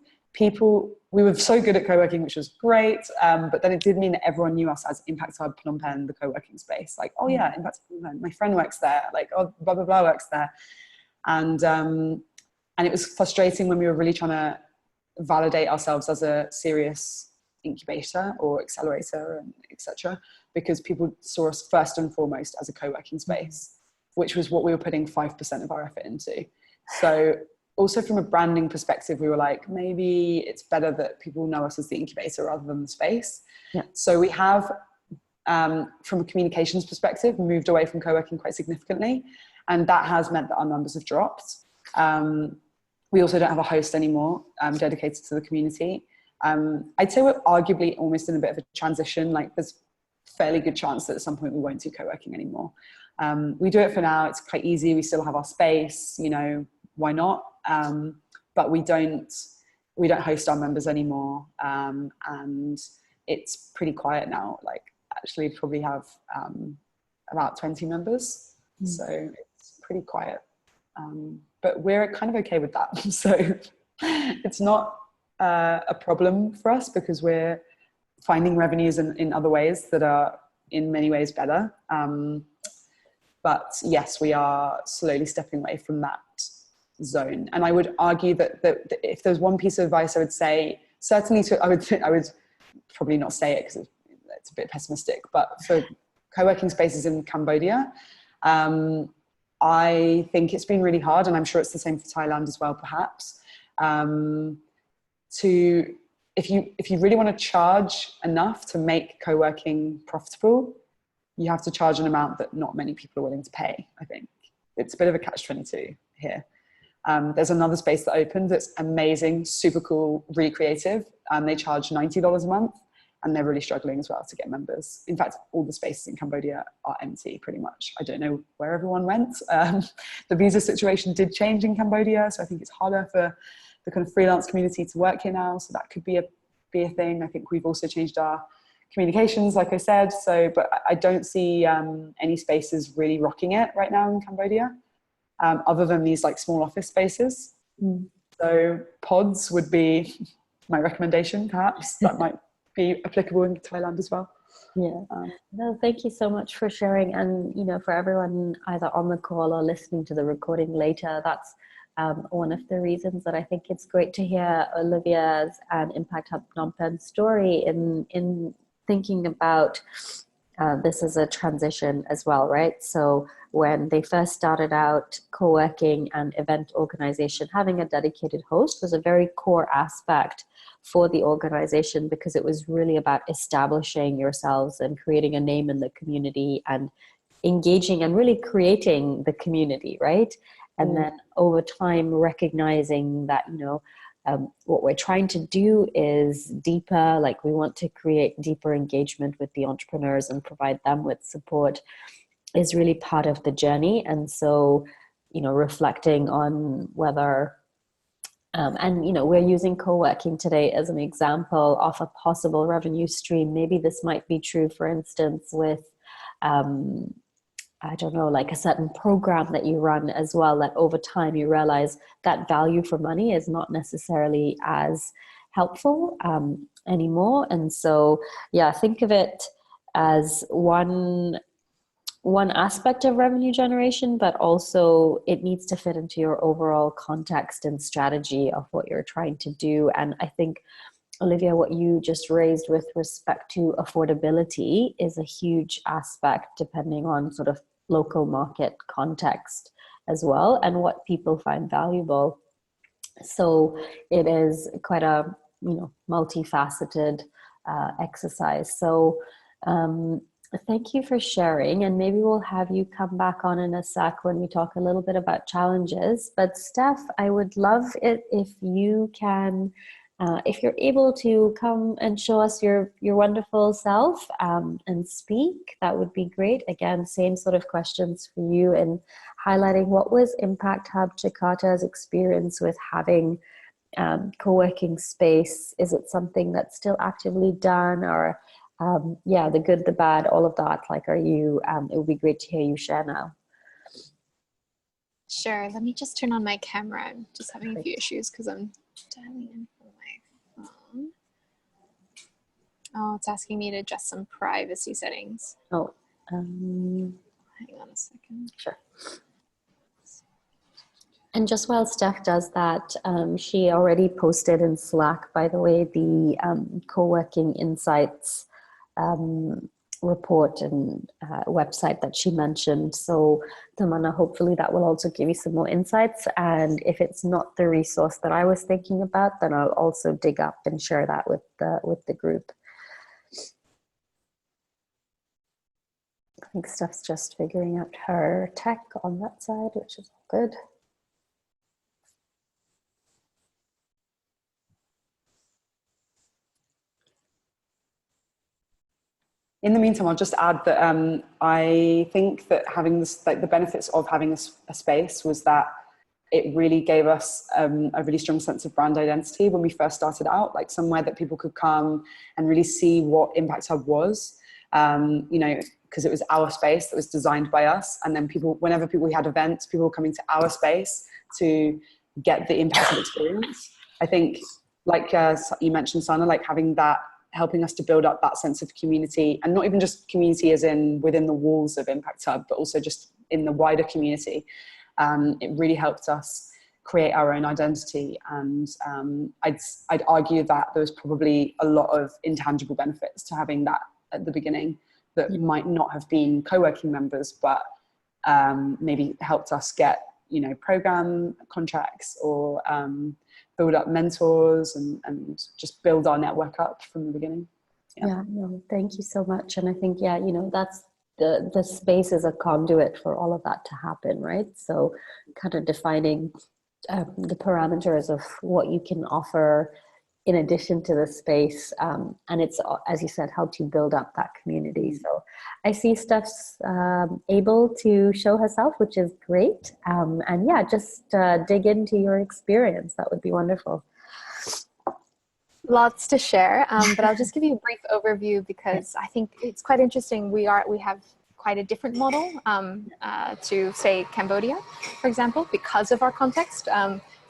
we were so good at co-working, which was great. But then it did mean that everyone knew us as Impact Hub Phnom Penh, the co-working space. Like, oh yeah, Impact Hub Phnom Penh, my friend works there. Like, oh, blah, blah, blah works there. And it was frustrating when we were really trying to validate ourselves as a serious incubator or accelerator, and etc., because people saw us first and foremost as a co-working space, which was what we were putting 5% of our effort into. So also from a branding perspective, we were like, maybe it's better that people know us as the incubator rather than the space. Yeah. So we have, from a communications perspective, moved away from co-working quite significantly. And that has meant that our numbers have dropped. We also don't have a host anymore dedicated to the community. I'd say we're arguably almost in a bit of a transition. Like, there's a fairly good chance that at some point we won't do co-working anymore. We do it for now. It's quite easy. We still have our space, you know, why not? But we don't host our members anymore. And it's pretty quiet now. Like, actually probably have about 20 members. So it's pretty quiet. But we're kind of okay with that. So it's not a problem for us, because we're finding revenues in other ways that are in many ways better. But yes, we are slowly stepping away from that zone. And I would argue that if there's one piece of advice I would say certainly I would probably not say it because it's a bit pessimistic, but for co-working spaces in Cambodia, I think it's been really hard, and I'm sure it's the same for Thailand as well, perhaps, to, if you really want to charge enough to make co-working profitable, you have to charge an amount that not many people are willing to pay. I think it's a bit of a catch-22 here. There's another space that opened that's amazing, super cool, really creative. They charge $90 a month, and they're really struggling as well to get members. In fact, all the spaces in Cambodia are empty pretty much. I don't know where everyone went. The visa situation did change in Cambodia, so I think it's harder for the kind of freelance community to work here now. So that could be a thing. I think we've also changed our communications, like I said. So, but I don't see any spaces really rocking it right now in Cambodia, other than these like small office spaces. So pods would be my recommendation, perhaps. That might be applicable in Thailand as well. Yeah. No, thank you so much for sharing. And, you know, for everyone either on the call or listening to the recording later, that's one of the reasons that I think it's great to hear Olivia's and Impact Hub Phnom Penh story in thinking about this as a transition as well, right? So when they first started out, co-working and event organization, having a dedicated host was a very core aspect for the organization, because it was really about establishing yourselves and creating a name in the community and engaging and really creating the community, right? And then over time, recognizing that, you know, what we're trying to do is deeper, like we want to create deeper engagement with the entrepreneurs and provide them with support is really part of the journey. And so, you know, reflecting on whether, and, you know, we're using co-working today as an example of a possible revenue stream. Maybe this might be true, for instance, with, I don't know, like a certain program that you run as well, that over time you realize that value for money is not necessarily as helpful anymore. And so, yeah, think of it as one aspect of revenue generation, but also it needs to fit into your overall context and strategy of what you're trying to do. And I think, Olivia, what you just raised with respect to affordability is a huge aspect, depending on sort of local market context as well, and what people find valuable. So it is quite a, you know, multifaceted exercise. So thank you for sharing, and maybe we'll have you come back on in a sec when we talk a little bit about challenges. But Steph, I would love it if you can, if you're able to come and show us your wonderful self and speak, that would be great. Again, same sort of questions for you, and highlighting what was Impact Hub Jakarta's experience with having co-working space. Is it something that's still actively done, or yeah, the good, the bad, all of that? Like, are you, it would be great to hear you share now. Sure, let me just turn on my camera. I'm just having a few issues because I'm dialing in from my phone. Oh, it's asking me to adjust some privacy settings. Oh, hang on a second. Sure. And just while Steph does that, she already posted in Slack, by the way, the co-working insights report and website that she mentioned. So Tamana, hopefully that will also give you some more insights. And if it's not the resource that I was thinking about, then I'll also dig up and share that with the group. I think Steph's just figuring out her tech on that side, which is good. In the meantime, I'll just add that I think that having this, like the benefits of having a space was that it really gave us a really strong sense of brand identity when we first started out, like somewhere that people could come and really see what Impact Hub was, you know, because it was our space that was designed by us. And then people, whenever we had events, people were coming to our space to get the Impact Hub experience. I think, like you mentioned, Sana, like having that, helping us to build up that sense of community, and not even just community as in within the walls of Impact Hub, but also just in the wider community. It really helped us create our own identity. And I'd argue that there was probably a lot of intangible benefits to having that at the beginning that might not have been co-working members, but maybe helped us get, you know, program contracts or build up mentors and just build our network up from the beginning. Yeah, no, thank you so much. And I think, yeah, you know, that's the space is a conduit for all of that to happen, right? So kind of defining the parameters of what you can offer in addition to the space. And it's, as you said, helped you build up that community. So I see Steph's able to show herself, which is great. And yeah, just dig into your experience. That would be wonderful. Lots to share, but I'll just give you a brief overview because I think it's quite interesting. We have quite a different model to, say, Cambodia, for example, because of our context.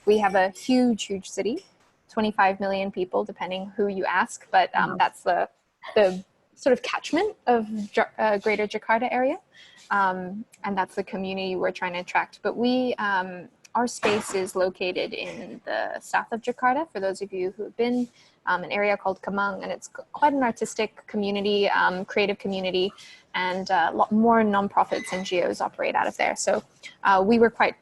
We have a huge city, 25 million people, depending who you ask, but that's the sort of catchment of Greater Jakarta area, and that's the community we're trying to attract. But our space is located in the south of Jakarta, for those of you who have been, an area called Kemang, and it's quite an artistic community, creative community, and a lot more nonprofits, NGOs operate out of there. So we were quite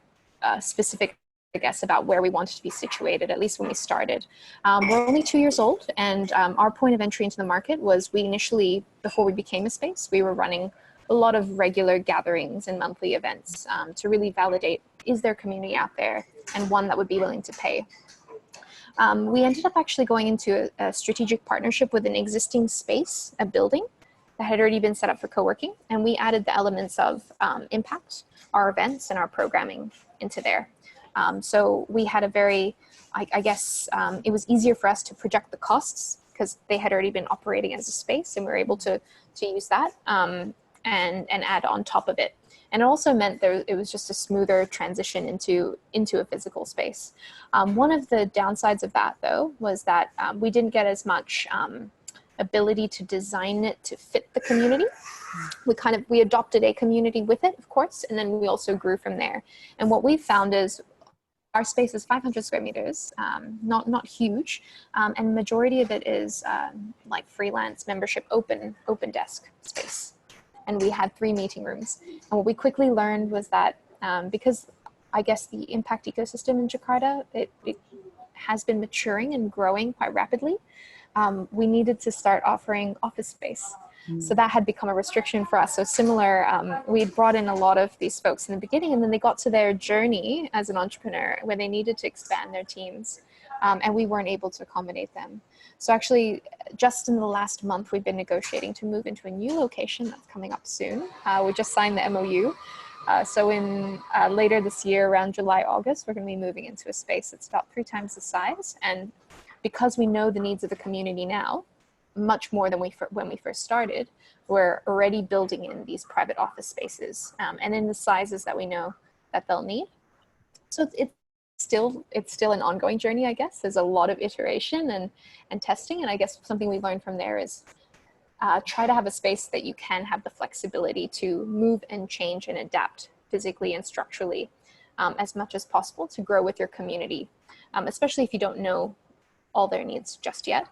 specific, I guess, about where we wanted to be situated, at least when we started. We're only 2 years old, and our point of entry into the market was we initially, before we became a space, we were running a lot of regular gatherings and monthly events to really validate, is there community out there, and one that would be willing to pay. We ended up actually going into a strategic partnership with an existing space, a building that had already been set up for co-working, and we added the elements of impact, our events, and our programming into there. So we had a very, I guess, it was easier for us to project the costs because they had already been operating as a space, and we were able to use that and add on top of it. And it also meant it was just a smoother transition into a physical space. One of the downsides of that, though, was that we didn't get as much ability to design it to fit the community. We adopted a community with it, of course, and then we also grew from there. And what we found is our space is 500 square meters, not huge, and majority of it is like freelance membership open desk space. And we had 3 meeting rooms. And what we quickly learned was that because I guess the impact ecosystem in Jakarta, it has been maturing and growing quite rapidly, we needed to start offering office space. So that had become a restriction for us. So similar, we brought in a lot of these folks in the beginning, and then they got to their journey as an entrepreneur where they needed to expand their teams, and we weren't able to accommodate them. So actually, just in the last month, we've been negotiating to move into a new location that's coming up soon. We just signed the MOU. So in later this year, around July, August, we're going to be moving into a space that's about 3 times the size. And because we know the needs of the community now, much more than when we first started, we're already building in these private office spaces and in the sizes that we know that they'll need. So it's still an ongoing journey, I guess. There's a lot of iteration and testing, and I guess something we learned from there is try to have a space that you can have the flexibility to move and change and adapt physically and structurally as much as possible to grow with your community, especially if you don't know all their needs just yet.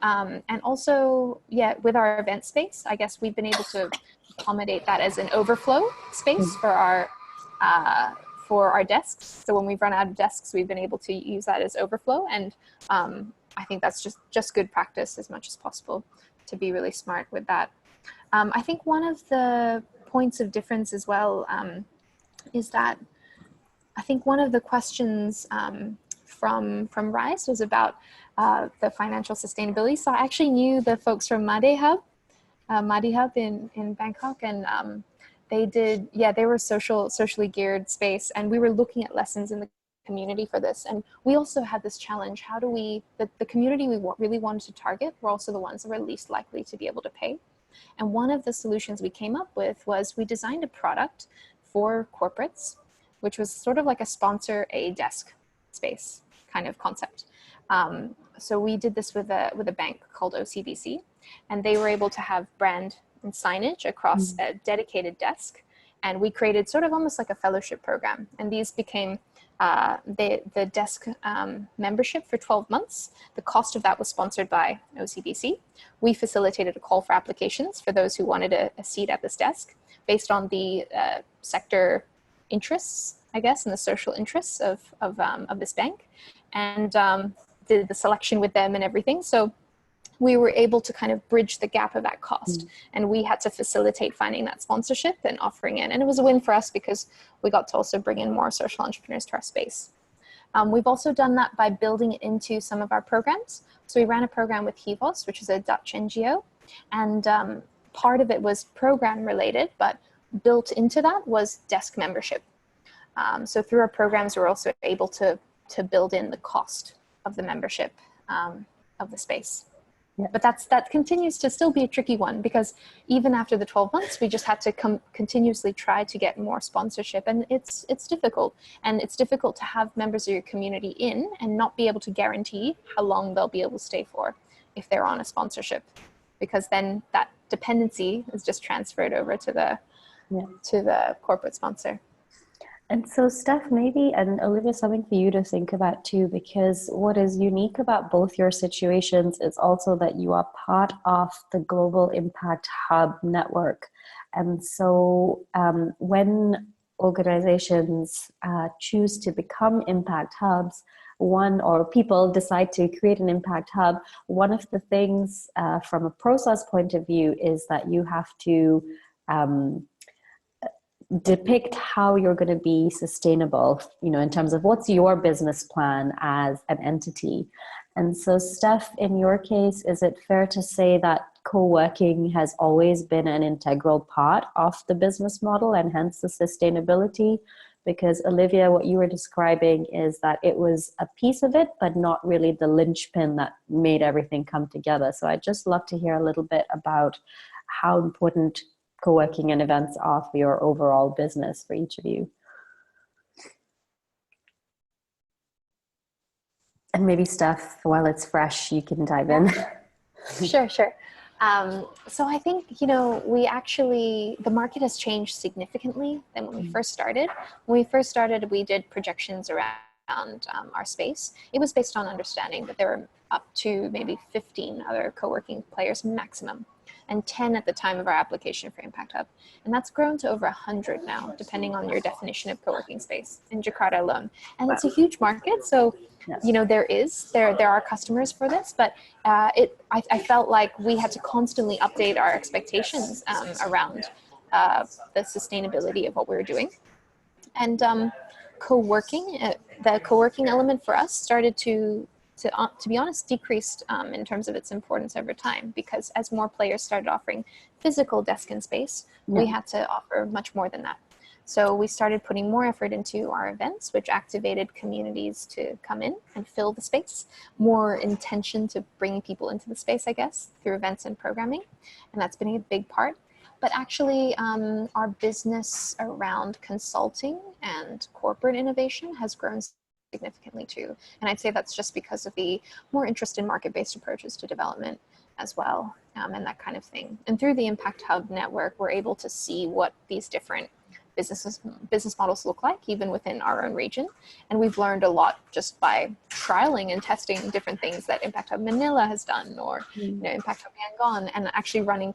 And also, yeah, with our event space, I guess we've been able to accommodate that as an overflow space for our desks. So when we've run out of desks, we've been able to use that as overflow. And I think that's just good practice as much as possible to be really smart with that. I think one of the points of difference as well is that I think one of the questions from Rise was about the financial sustainability. So I actually knew the folks from Made Hub in Bangkok, and they were socially geared space, and we were looking at lessons in the community for this. And we also had this challenge: how do the community we really wanted to target were also the ones that were least likely to be able to pay. And one of the solutions we came up with was we designed a product for corporates, which was sort of like a sponsor a desk space kind of concept. So we did this with a bank called OCBC, and they were able to have brand and signage across a dedicated desk. And we created sort of almost like a fellowship program. And these became the desk membership for 12 months. The cost of that was sponsored by OCBC. We facilitated a call for applications for those who wanted a seat at this desk based on the sector interests, I guess, and the social interests of this bank, and did the selection with them and everything. So we were able to kind of bridge the gap of that cost, and we had to facilitate finding that sponsorship and offering it. And it was a win for us because we got to also bring in more social entrepreneurs to our space. We've also done that by building it into some of our programs. So we ran a program with HEVOS, which is a Dutch NGO, and part of it was program related, but built into that was desk membership. So through our programs, we're also able to build in the cost of the membership of the space. Yeah. But that continues to still be a tricky one, because even after the 12 months, we just had to continuously try to get more sponsorship, and it's difficult. And it's difficult to have members of your community in and not be able to guarantee how long they'll be able to stay for if they're on a sponsorship, because then that dependency is just transferred over to the corporate sponsor. And so, Steph, maybe, and Olivia, something for you to think about too, because what is unique about both your situations is also that you are part of the Global Impact Hub network. And so when organizations choose to become impact hubs, or people decide to create an impact hub, one of the things from a process point of view is that you have to depict how you're going to be sustainable, in terms of what's your business plan as an entity. And so, Steph, in your case, is it fair to say that co-working has always been an integral part of the business model and hence the sustainability? Because Olivia, what you were describing is that it was a piece of it, but not really the linchpin that made everything come together. So I'd just love to hear a little bit about how important co-working and events are for your overall business for each of you. And maybe Steph, while it's fresh, you can dive in. Sure. So I think, the market has changed significantly than when we first started. When we first started, we did projections around our space. It was based on understanding that there were up to maybe 15 other co-working players maximum, and 10 at the time of our application for Impact Hub. And that's grown to over 100 now, depending on your definition of co-working space in Jakarta alone. And it's a huge market. So, yes, there are customers for this, but I felt like we had to constantly update our expectations around the sustainability of what we were doing. And the co-working element for us started to be honest, decreased in terms of its importance over time, because as more players started offering physical desk and space, we had to offer much more than that. So we started putting more effort into our events, which activated communities to come in and fill the space, more intention to bring people into the space, I guess, through events and programming. And that's been a big part. But actually, our business around consulting and corporate innovation has grown significantly too. And I'd say that's just because of the more interest in market-based approaches to development as well, and that kind of thing. And through the Impact Hub network, we're able to see what these different business models look like, even within our own region. And we've learned a lot just by trialing and testing different things that Impact Hub Manila has done, or Impact Hub Yangon, and actually running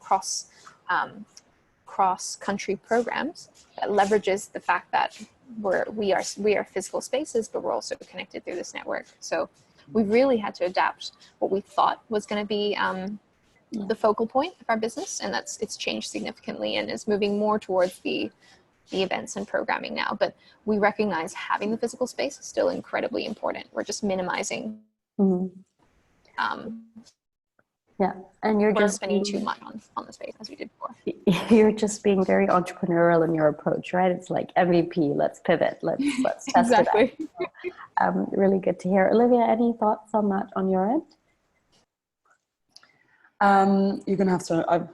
cross-country programs that leverages the fact that we are physical spaces, but we're also connected through this network. So we really had to adapt what we thought was going to be the focal point of our business, and it's changed significantly and is moving more towards the events and programming now. But we recognize having the physical space is still incredibly important. We're just minimizing. And you're just spending too much on the space as we did before. You're just being very entrepreneurial in your approach, right? It's like MVP, let's pivot, let's test it out. Really good to hear. Olivia, any thoughts on that on your end? You're going to have to... I've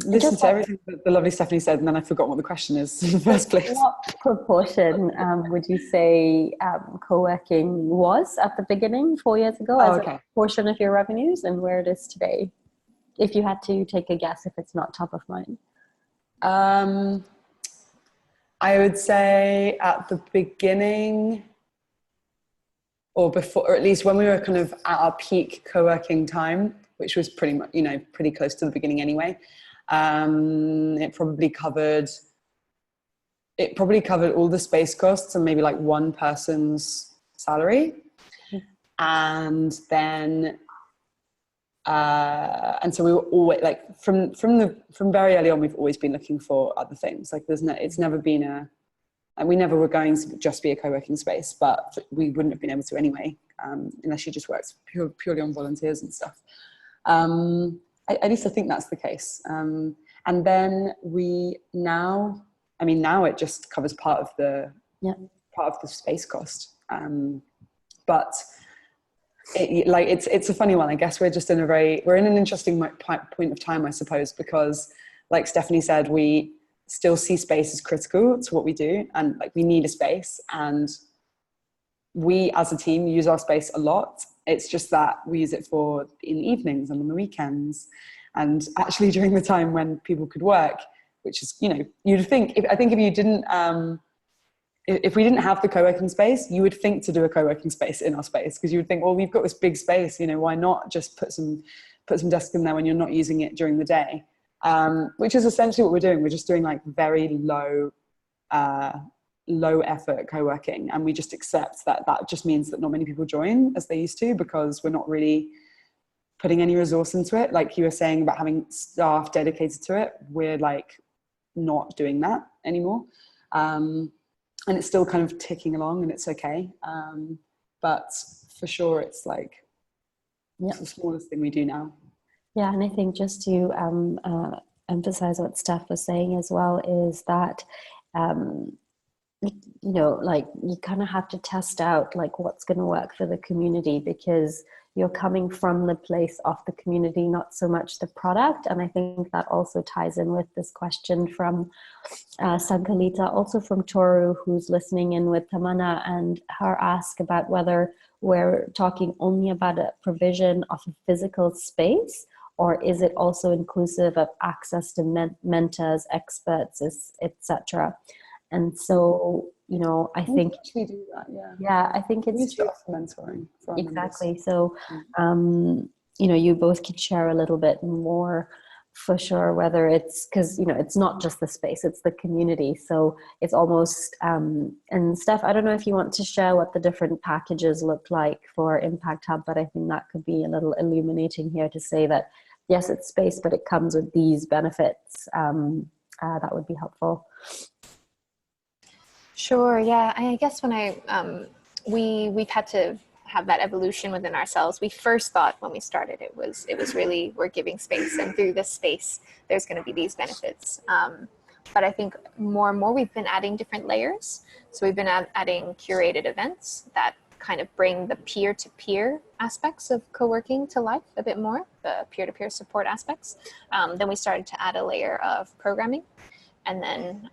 listened to everything that the lovely Stephanie said, and then I forgot what the question is in the first place. What proportion would you say co-working was at the beginning 4 years ago as a portion of your revenues, and where it is today? If you had to take a guess, if it's not top of mind. I would say at the beginning, or before, or at least when we were kind of at our peak co-working time, which was pretty much, pretty close to the beginning anyway. It probably covered all the space costs and maybe like one person's salary. And then, and so we were always like, from very early on, we've always been looking for other things. Like it's never been and we never were going to just be a co-working space, but we wouldn't have been able to anyway, unless you just worked purely on volunteers and stuff. At least I think that's the case. And then now it just covers part of the space cost. But it's a funny one. I guess we're in an interesting point of time, I suppose, because like Stephanie said, we still see space as critical to what we do, and like we need a space, and we as a team use our space a lot. It's just that we use it in the evenings and on the weekends, and actually during the time when people could work, which is, you'd think, if we didn't have the co-working space, you would think to do a co-working space in our space, because you would think, well, we've got this big space, why not just put some desks in there when you're not using it during the day. Which is essentially what we're doing. We're just doing like very low effort co-working, and we just accept that just means that not many people join as they used to, because we're not really putting any resource into it. Like you were saying about having staff dedicated to it, we're like not doing that anymore. And it's still kind of ticking along, and it's okay. But for sure, it's like, it's the smallest thing we do now. Yeah, and I think just to emphasize what Steph was saying as well is that, like you kind of have to test out like what's going to work for the community, because you're coming from the place of the community, not so much the product. And I think that also ties in with this question from Sankalita, also from Toru, who's listening in with Tamana, and her ask about whether we're talking only about a provision of a physical space, or is it also inclusive of access to mentors, experts, etc.? And so, I think we do that. Yeah, I think it's we used to offer mentoring for our exactly. members. So, you both could share a little bit more for sure, whether it's because it's not just the space, it's the community. So it's almost and Steph, I don't know if you want to share what the different packages look like for Impact Hub, but I think that could be a little illuminating here to say that yes, it's space, but it comes with these benefits. That would be helpful. Sure. Yeah. I guess when we've had to have that evolution within ourselves. We first thought when we started, it was really, we're giving space, and through this space, there's going to be these benefits. But I think more and more we've been adding different layers. So we've been adding curated events that kind of bring the peer-to-peer aspects of co-working to life a bit more, the peer-to-peer support aspects. Then we started to add a layer of programming, and then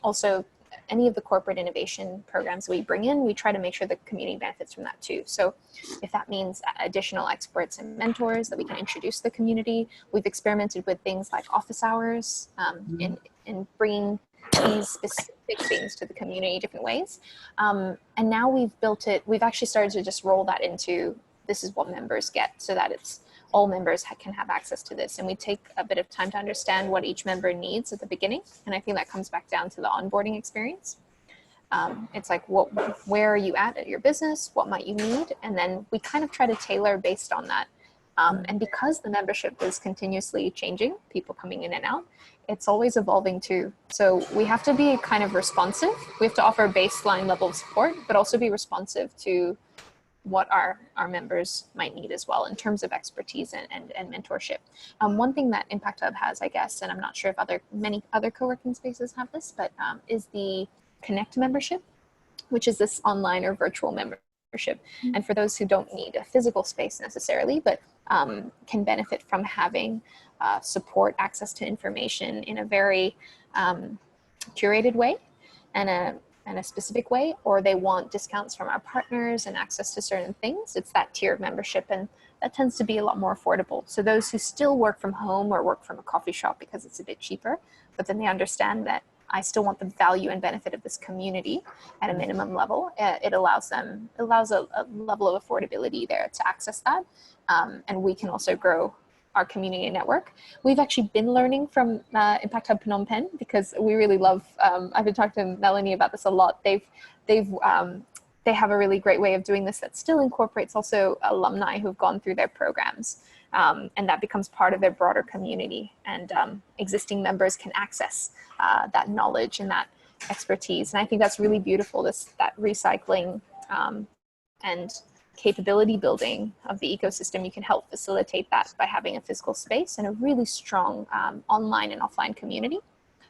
also any of the corporate innovation programs we bring in, we try to make sure the community benefits from that too. So if that means additional experts and mentors that we can introduce to the community, we've experimented with things like office hours in bringing these specific things to the community different ways. And now we've actually started to just roll that into, this is what members get, so that it's all members can have access to this. And we take a bit of time to understand what each member needs at the beginning. And I think that comes back down to the onboarding experience. It's like, where are you at your business? What might you need? And then we kind of try to tailor based on that. And because the membership is continuously changing, people coming in and out, it's always evolving too. So we have to be kind of responsive. We have to offer a baseline level of support, but also be responsive to what our members might need as well in terms of expertise and mentorship. One thing that Impact Hub has, I guess, and I'm not sure if many other co-working spaces have this, but is the Connect membership, which is this online or virtual membership. And for those who don't need a physical space necessarily, but can benefit from having support, access to information in a very curated way and a specific way, or they want discounts from our partners and access to certain things, it's that tier of membership, and that tends to be a lot more affordable. So those who still work from home or work from a coffee shop because it's a bit cheaper, but then they understand that I still want the value and benefit of this community at a minimum level. It allows a level of affordability there to access that. And we can also grow our community network. We've actually been learning from Impact Hub Phnom Penh, because we really love, I've been talking to Melanie about this a lot. They have a really great way of doing this that still incorporates also alumni who've gone through their programs. And that becomes part of their broader community, and existing members can access that knowledge and that expertise. And I think that's really beautiful, that recycling and capability building of the ecosystem. You can help facilitate that by having a physical space and a really strong online and offline community.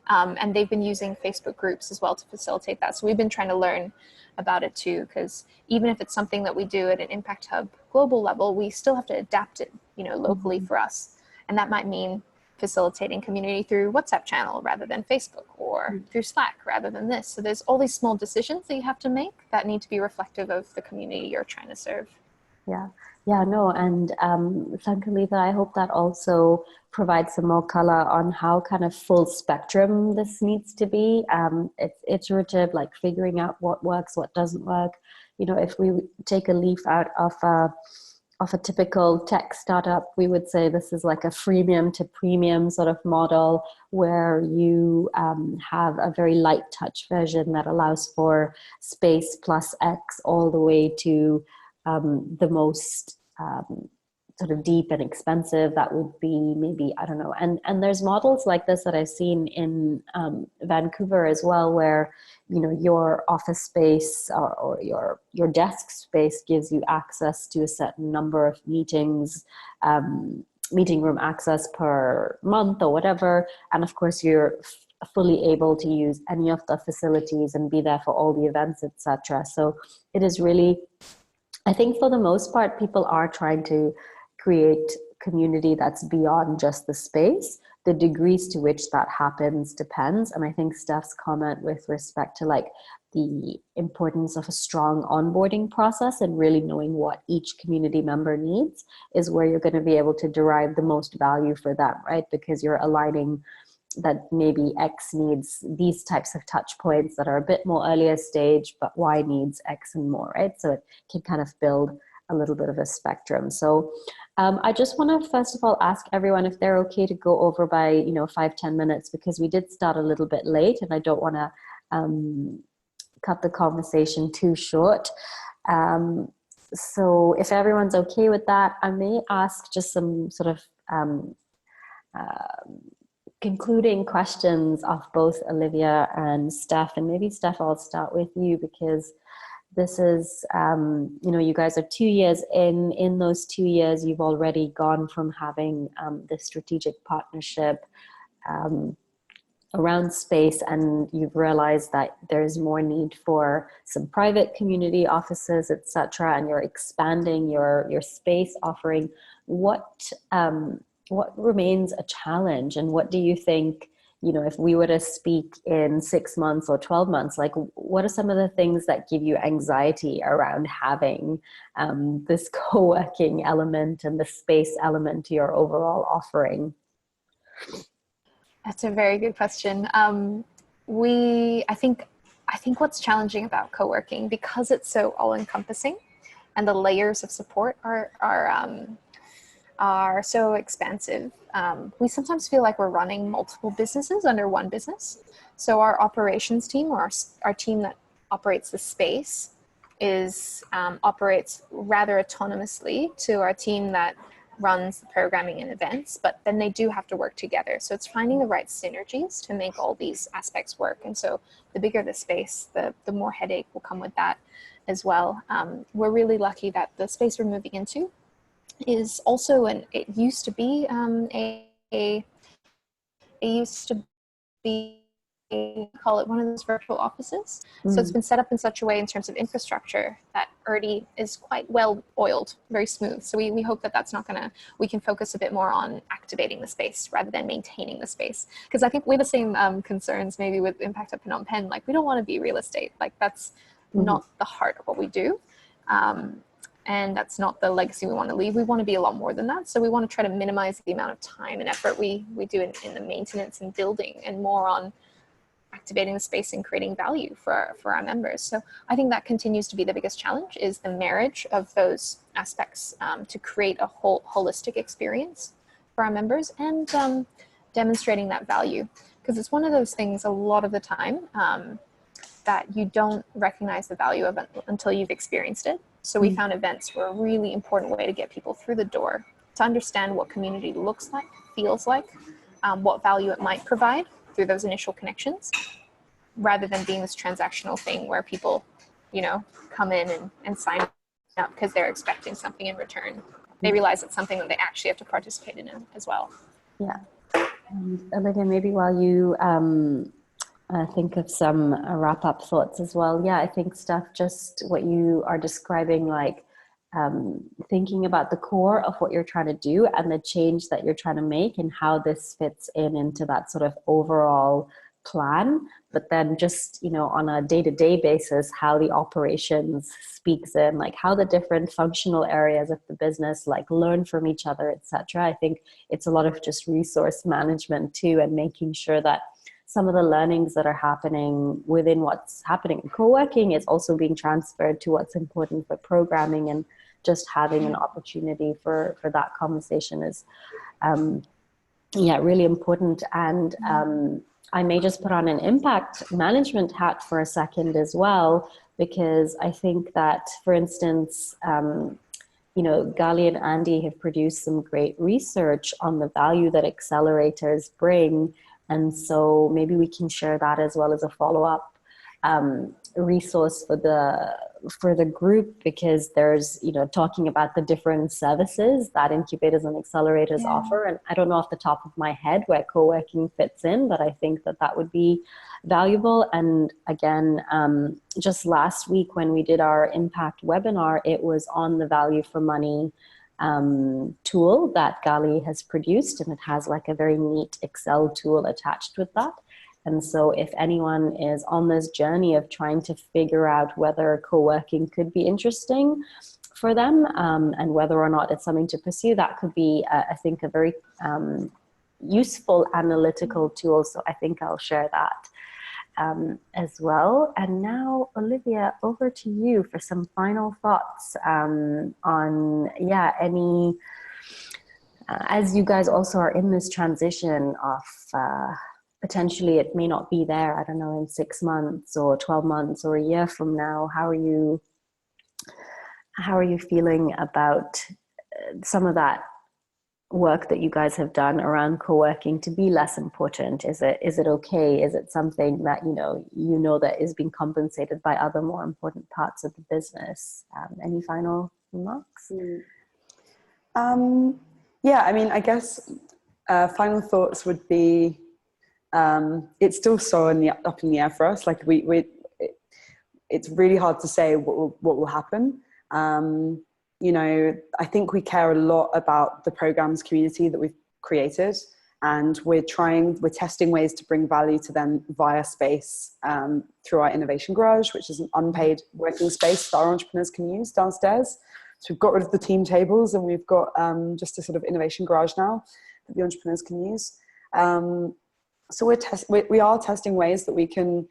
And they've been using Facebook groups as well to facilitate that. So we've been trying to learn about it too, because even if it's something that we do at an Impact Hub global level, we still have to adapt it, locally for us. And that might mean facilitating community through WhatsApp channel rather than Facebook, or through Slack rather than this. So there's all these small decisions that you have to make that need to be reflective of the community you're trying to serve. Yeah, no, and Sankalita, I hope that also provides some more color on how kind of full spectrum this needs to be. It's iterative, like figuring out what works, what doesn't work. If we take a leaf out of a typical tech startup, we would say this is like a freemium to premium sort of model, where you have a very light touch version that allows for space plus X all the way to the most sort of deep and expensive. That would be maybe, I don't know. And there's models like this that I've seen in Vancouver as well, where your office space or your desk space gives you access to a certain number of meetings, meeting room access per month or whatever. And of course, you're fully able to use any of the facilities and be there for all the events, etc. So it is really, I think for the most part, people are trying to create community that's beyond just the space. The degrees to which that happens depends. And I think Steph's comment with respect to like the importance of a strong onboarding process and really knowing what each community member needs is where you're going to be able to derive the most value for them, right? Because you're aligning that maybe X needs these types of touch points that are a bit more earlier stage, but Y needs X and more, right? So it can kind of build a little bit of a spectrum. So I just want to first of all ask everyone if they're okay to go over by 5-10 minutes, because we did start a little bit late and I don't want to cut the conversation too short. So if everyone's okay with that, I may ask just some sort of concluding questions of both Olivia and Steph. And maybe Steph, I'll start with you, because this is, you guys are 2 years in those 2 years, you've already gone from having this strategic partnership around space, and you've realized that there's more need for some private community offices, etc., and you're expanding your space offering. What remains a challenge, and what do you think, if we were to speak in 6 months or 12 months, like what are some of the things that give you anxiety around having this co-working element and the space element to your overall offering? That's a very good question. I think what's challenging about co-working, because it's so all-encompassing and the layers of support are so expansive, we sometimes feel like we're running multiple businesses under one business. So our operations team, or our team that operates the space, operates rather autonomously to our team that runs the programming and events, but then they do have to work together. So it's finding the right synergies to make all these aspects work. And so the bigger the space, the more headache will come with that as well. We're really lucky that the space we're moving into is also it used to be call it one of those virtual offices. So it's been set up in such a way in terms of infrastructure that already is quite well oiled, very smooth. So we hope that that's not we can focus a bit more on activating the space rather than maintaining the space. Because I think we have the same concerns maybe with Impact of Phnom Penh. Like, we don't want to be real estate. Like, that's not the heart of what we do. And that's not the legacy we want to leave. We want to be a lot more than that. So we want to try to minimize the amount of time and effort we do in the maintenance and building, and more on activating the space and creating value for our members. So I think that continues to be the biggest challenge, is the marriage of those aspects to create a whole holistic experience for our members, and demonstrating that value. Because it's one of those things a lot of the time that you don't recognize the value of it until you've experienced it. So we found events were a really important way to get people through the door, to understand what community looks like, feels like, what value it might provide through those initial connections, rather than being this transactional thing where people, you know, come in and sign up because they're expecting something in return. They realize it's something that they actually have to participate in as well. Yeah. Olivia, maybe while you think of some wrap-up thoughts as well. Yeah, I think Steph, just what you are describing, like thinking about the core of what you're trying to do and the change that you're trying to make, and how this fits into that sort of overall plan, but then just, you know, on a day-to-day basis, how the operations speaks in, like how the different functional areas of the business like learn from each other, etc. I think it's a lot of just resource management too, and making sure that some of the learnings that are happening within what's happening in co-working is also being transferred to what's important for programming, and just having an opportunity for that conversation is really important. And I may just put on an impact management hat for a second as well, because I think that, for instance, you know, Gali and Andy have produced some great research on the value that accelerators bring. And so maybe we can share that as well as a follow-up resource for the group, because there's, you know, talking about the different services that incubators and accelerators offer. And I don't know off the top of my head where co-working fits in, but I think that that would be valuable. And again, just last week when we did our impact webinar, it was on the value for money tool that Gali has produced, and it has like a very neat Excel tool attached with that. And so if anyone is on this journey of trying to figure out whether co-working could be interesting for them, and whether or not it's something to pursue, that could be, I think, a very useful analytical tool. So I think I'll share that as well. And now, Olivia, over to you for some final thoughts on, any, as you guys also are in this transition of potentially it may not be there, I don't know, in 6 months or 12 months or a year from now. How are you feeling about some of that work that you guys have done around co-working to be less important? Is it okay? Is it something that you know that is being compensated by other more important parts of the business? Any final remarks? Yeah, I mean, I guess final thoughts would be, it's still so up in the air for us. Like it's really hard to say what will happen. You know, I think we care a lot about the programs community that we've created, and we're testing ways to bring value to them via space through our Innovation Garage, which is an unpaid working space that our entrepreneurs can use downstairs. So we've got rid of the team tables, and we've got just a sort of Innovation Garage now that the entrepreneurs can use. So we are testing ways that we can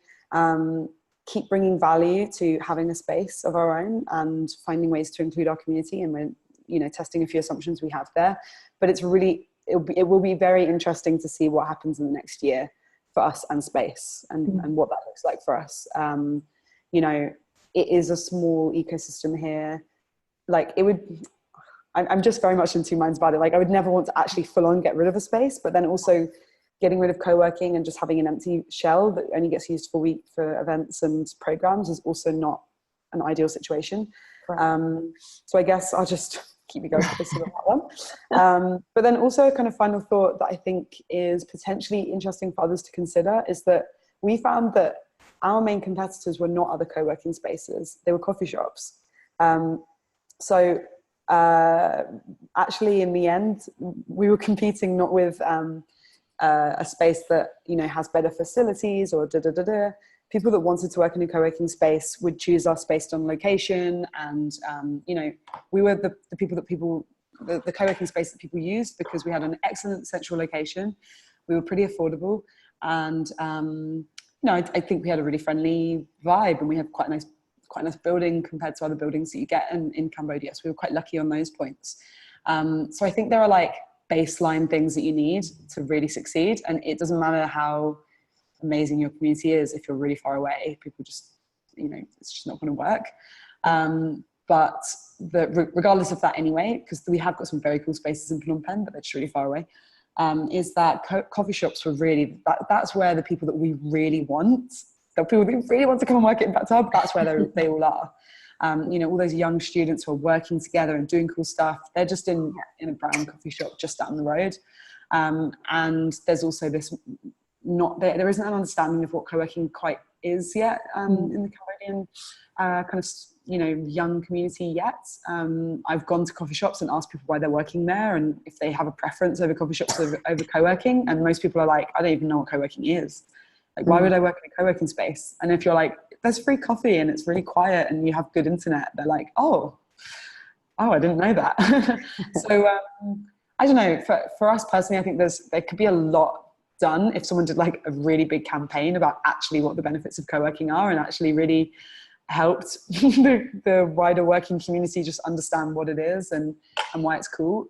keep bringing value to having a space of our own, and finding ways to include our community, and we're, you know, testing a few assumptions we have there. But it will be very interesting to see what happens in the next year for us and space, and what that looks like for us. You know, it is a small ecosystem here. Like I'm just very much in two minds about it. Like I would never want to actually full on get rid of a space, but then also getting rid of co-working and just having an empty shell that only gets used for events and programs is also not an ideal situation. So I guess I'll just keep you guys posted on that one. But then also a kind of final thought that I think is potentially interesting for others to consider is that we found that our main competitors were not other co-working spaces. They were coffee shops. So actually in the end, we were competing not with a space that, you know, has better facilities or people that wanted to work in a co-working space would choose us based on location. And, you know, we were the co-working space that people used because we had an excellent central location. We were pretty affordable. And no, I think we had a really friendly vibe, and we have quite a nice building compared to other buildings that you get in Cambodia. So we were quite lucky on those points. So I think there are like baseline things that you need to really succeed, and it doesn't matter how amazing your community is if you're really far away. People just, it's just not going to work. But regardless of that anyway, because we have got some very cool spaces in Phnom Penh, but they're just really far away, is that coffee shops were really, that's where the people that we really want, the people that really want to come and work at Batab, that's where they all are. All those young students who are working together and doing cool stuff, they're just in a brown coffee shop just down the road. And there's also this, there isn't an understanding of what co-working quite is yet in the Cambodian kind of young community yet. I've gone to coffee shops and asked people why they're working there and if they have a preference over coffee shops over co-working, and most people are like, I don't even know what co-working is. Like, why would I work in a co-working space? And if you're like, there's free coffee and it's really quiet and you have good internet, they're like, oh, I didn't know that. So I don't know, for us personally, I think there could be a lot done if someone did like a really big campaign about actually what the benefits of co-working are, and actually really helped the wider working community just understand what it is and why it's cool.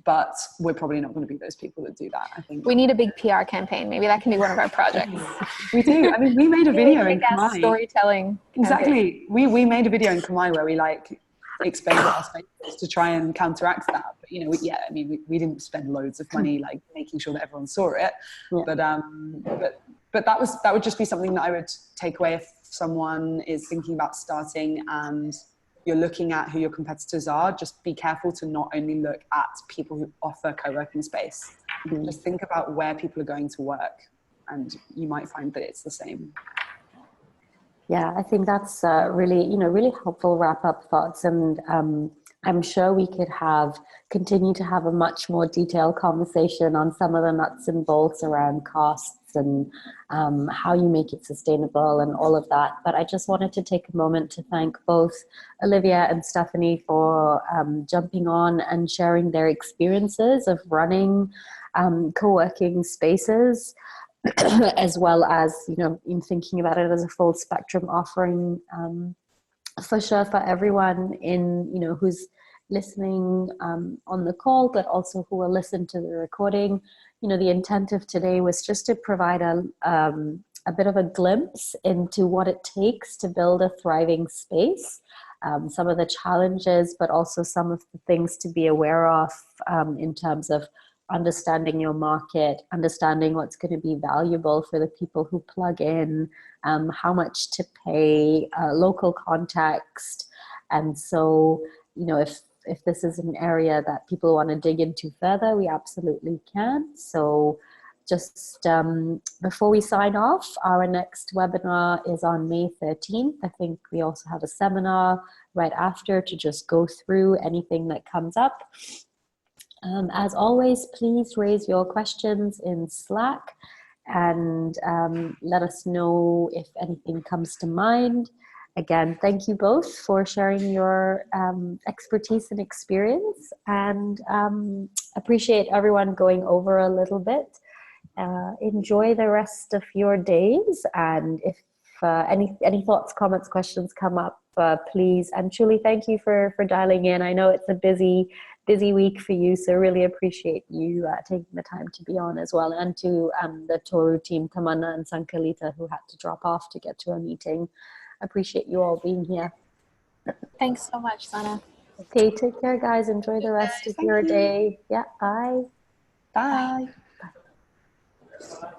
But we're probably not going to be those people that do that, I think. We need a big PR campaign. Maybe that can be one of our projects. We do. I mean, we made a video in Khmer. Storytelling. Exactly. We made a video in Khmer where we like explained what our space is to try and counteract that. But we didn't spend loads of money like making sure that everyone saw it. Yeah. But that would just be something that I would take away if someone is thinking about starting and you're looking at who your competitors are. Just be careful to not only look at people who offer co-working space. Just think about where people are going to work, and you might find that it's the same. Yeah, I think that's really helpful wrap-up thoughts, and I'm sure we could continue to have a much more detailed conversation on some of the nuts and bolts around costs and how you make it sustainable and all of that. But I just wanted to take a moment to thank both Olivia and Stephanie for jumping on and sharing their experiences of running co-working spaces, as well as, in thinking about it as a full spectrum offering, for sure for everyone who's listening on the call, but also who will listen to the recording. The intent of today was just to provide a bit of a glimpse into what it takes to build a thriving space, some of the challenges, but also some of the things to be aware of in terms of understanding your market, understanding what's going to be valuable for the people who plug in, how much to pay, local context. And so, if this is an area that people want to dig into further, we absolutely can. So just before we sign off, our next webinar is on May 13th. I think we also have a seminar right after to just go through anything that comes up. As always, please raise your questions in Slack and let us know if anything comes to mind. Again, thank you both for sharing your expertise and experience, and appreciate everyone going over a little bit. Enjoy the rest of your days, and if any thoughts, comments, questions come up, please. And truly thank you for dialing in. I know it's a busy week for you, so really appreciate you taking the time to be on as well, and to the Toru team, Tamanna and Sankalita, who had to drop off to get to a meeting. Appreciate you all being here. Thanks so much, Sana. Okay, take care, guys. Enjoy the rest of your day. Yeah, bye. Bye. Bye.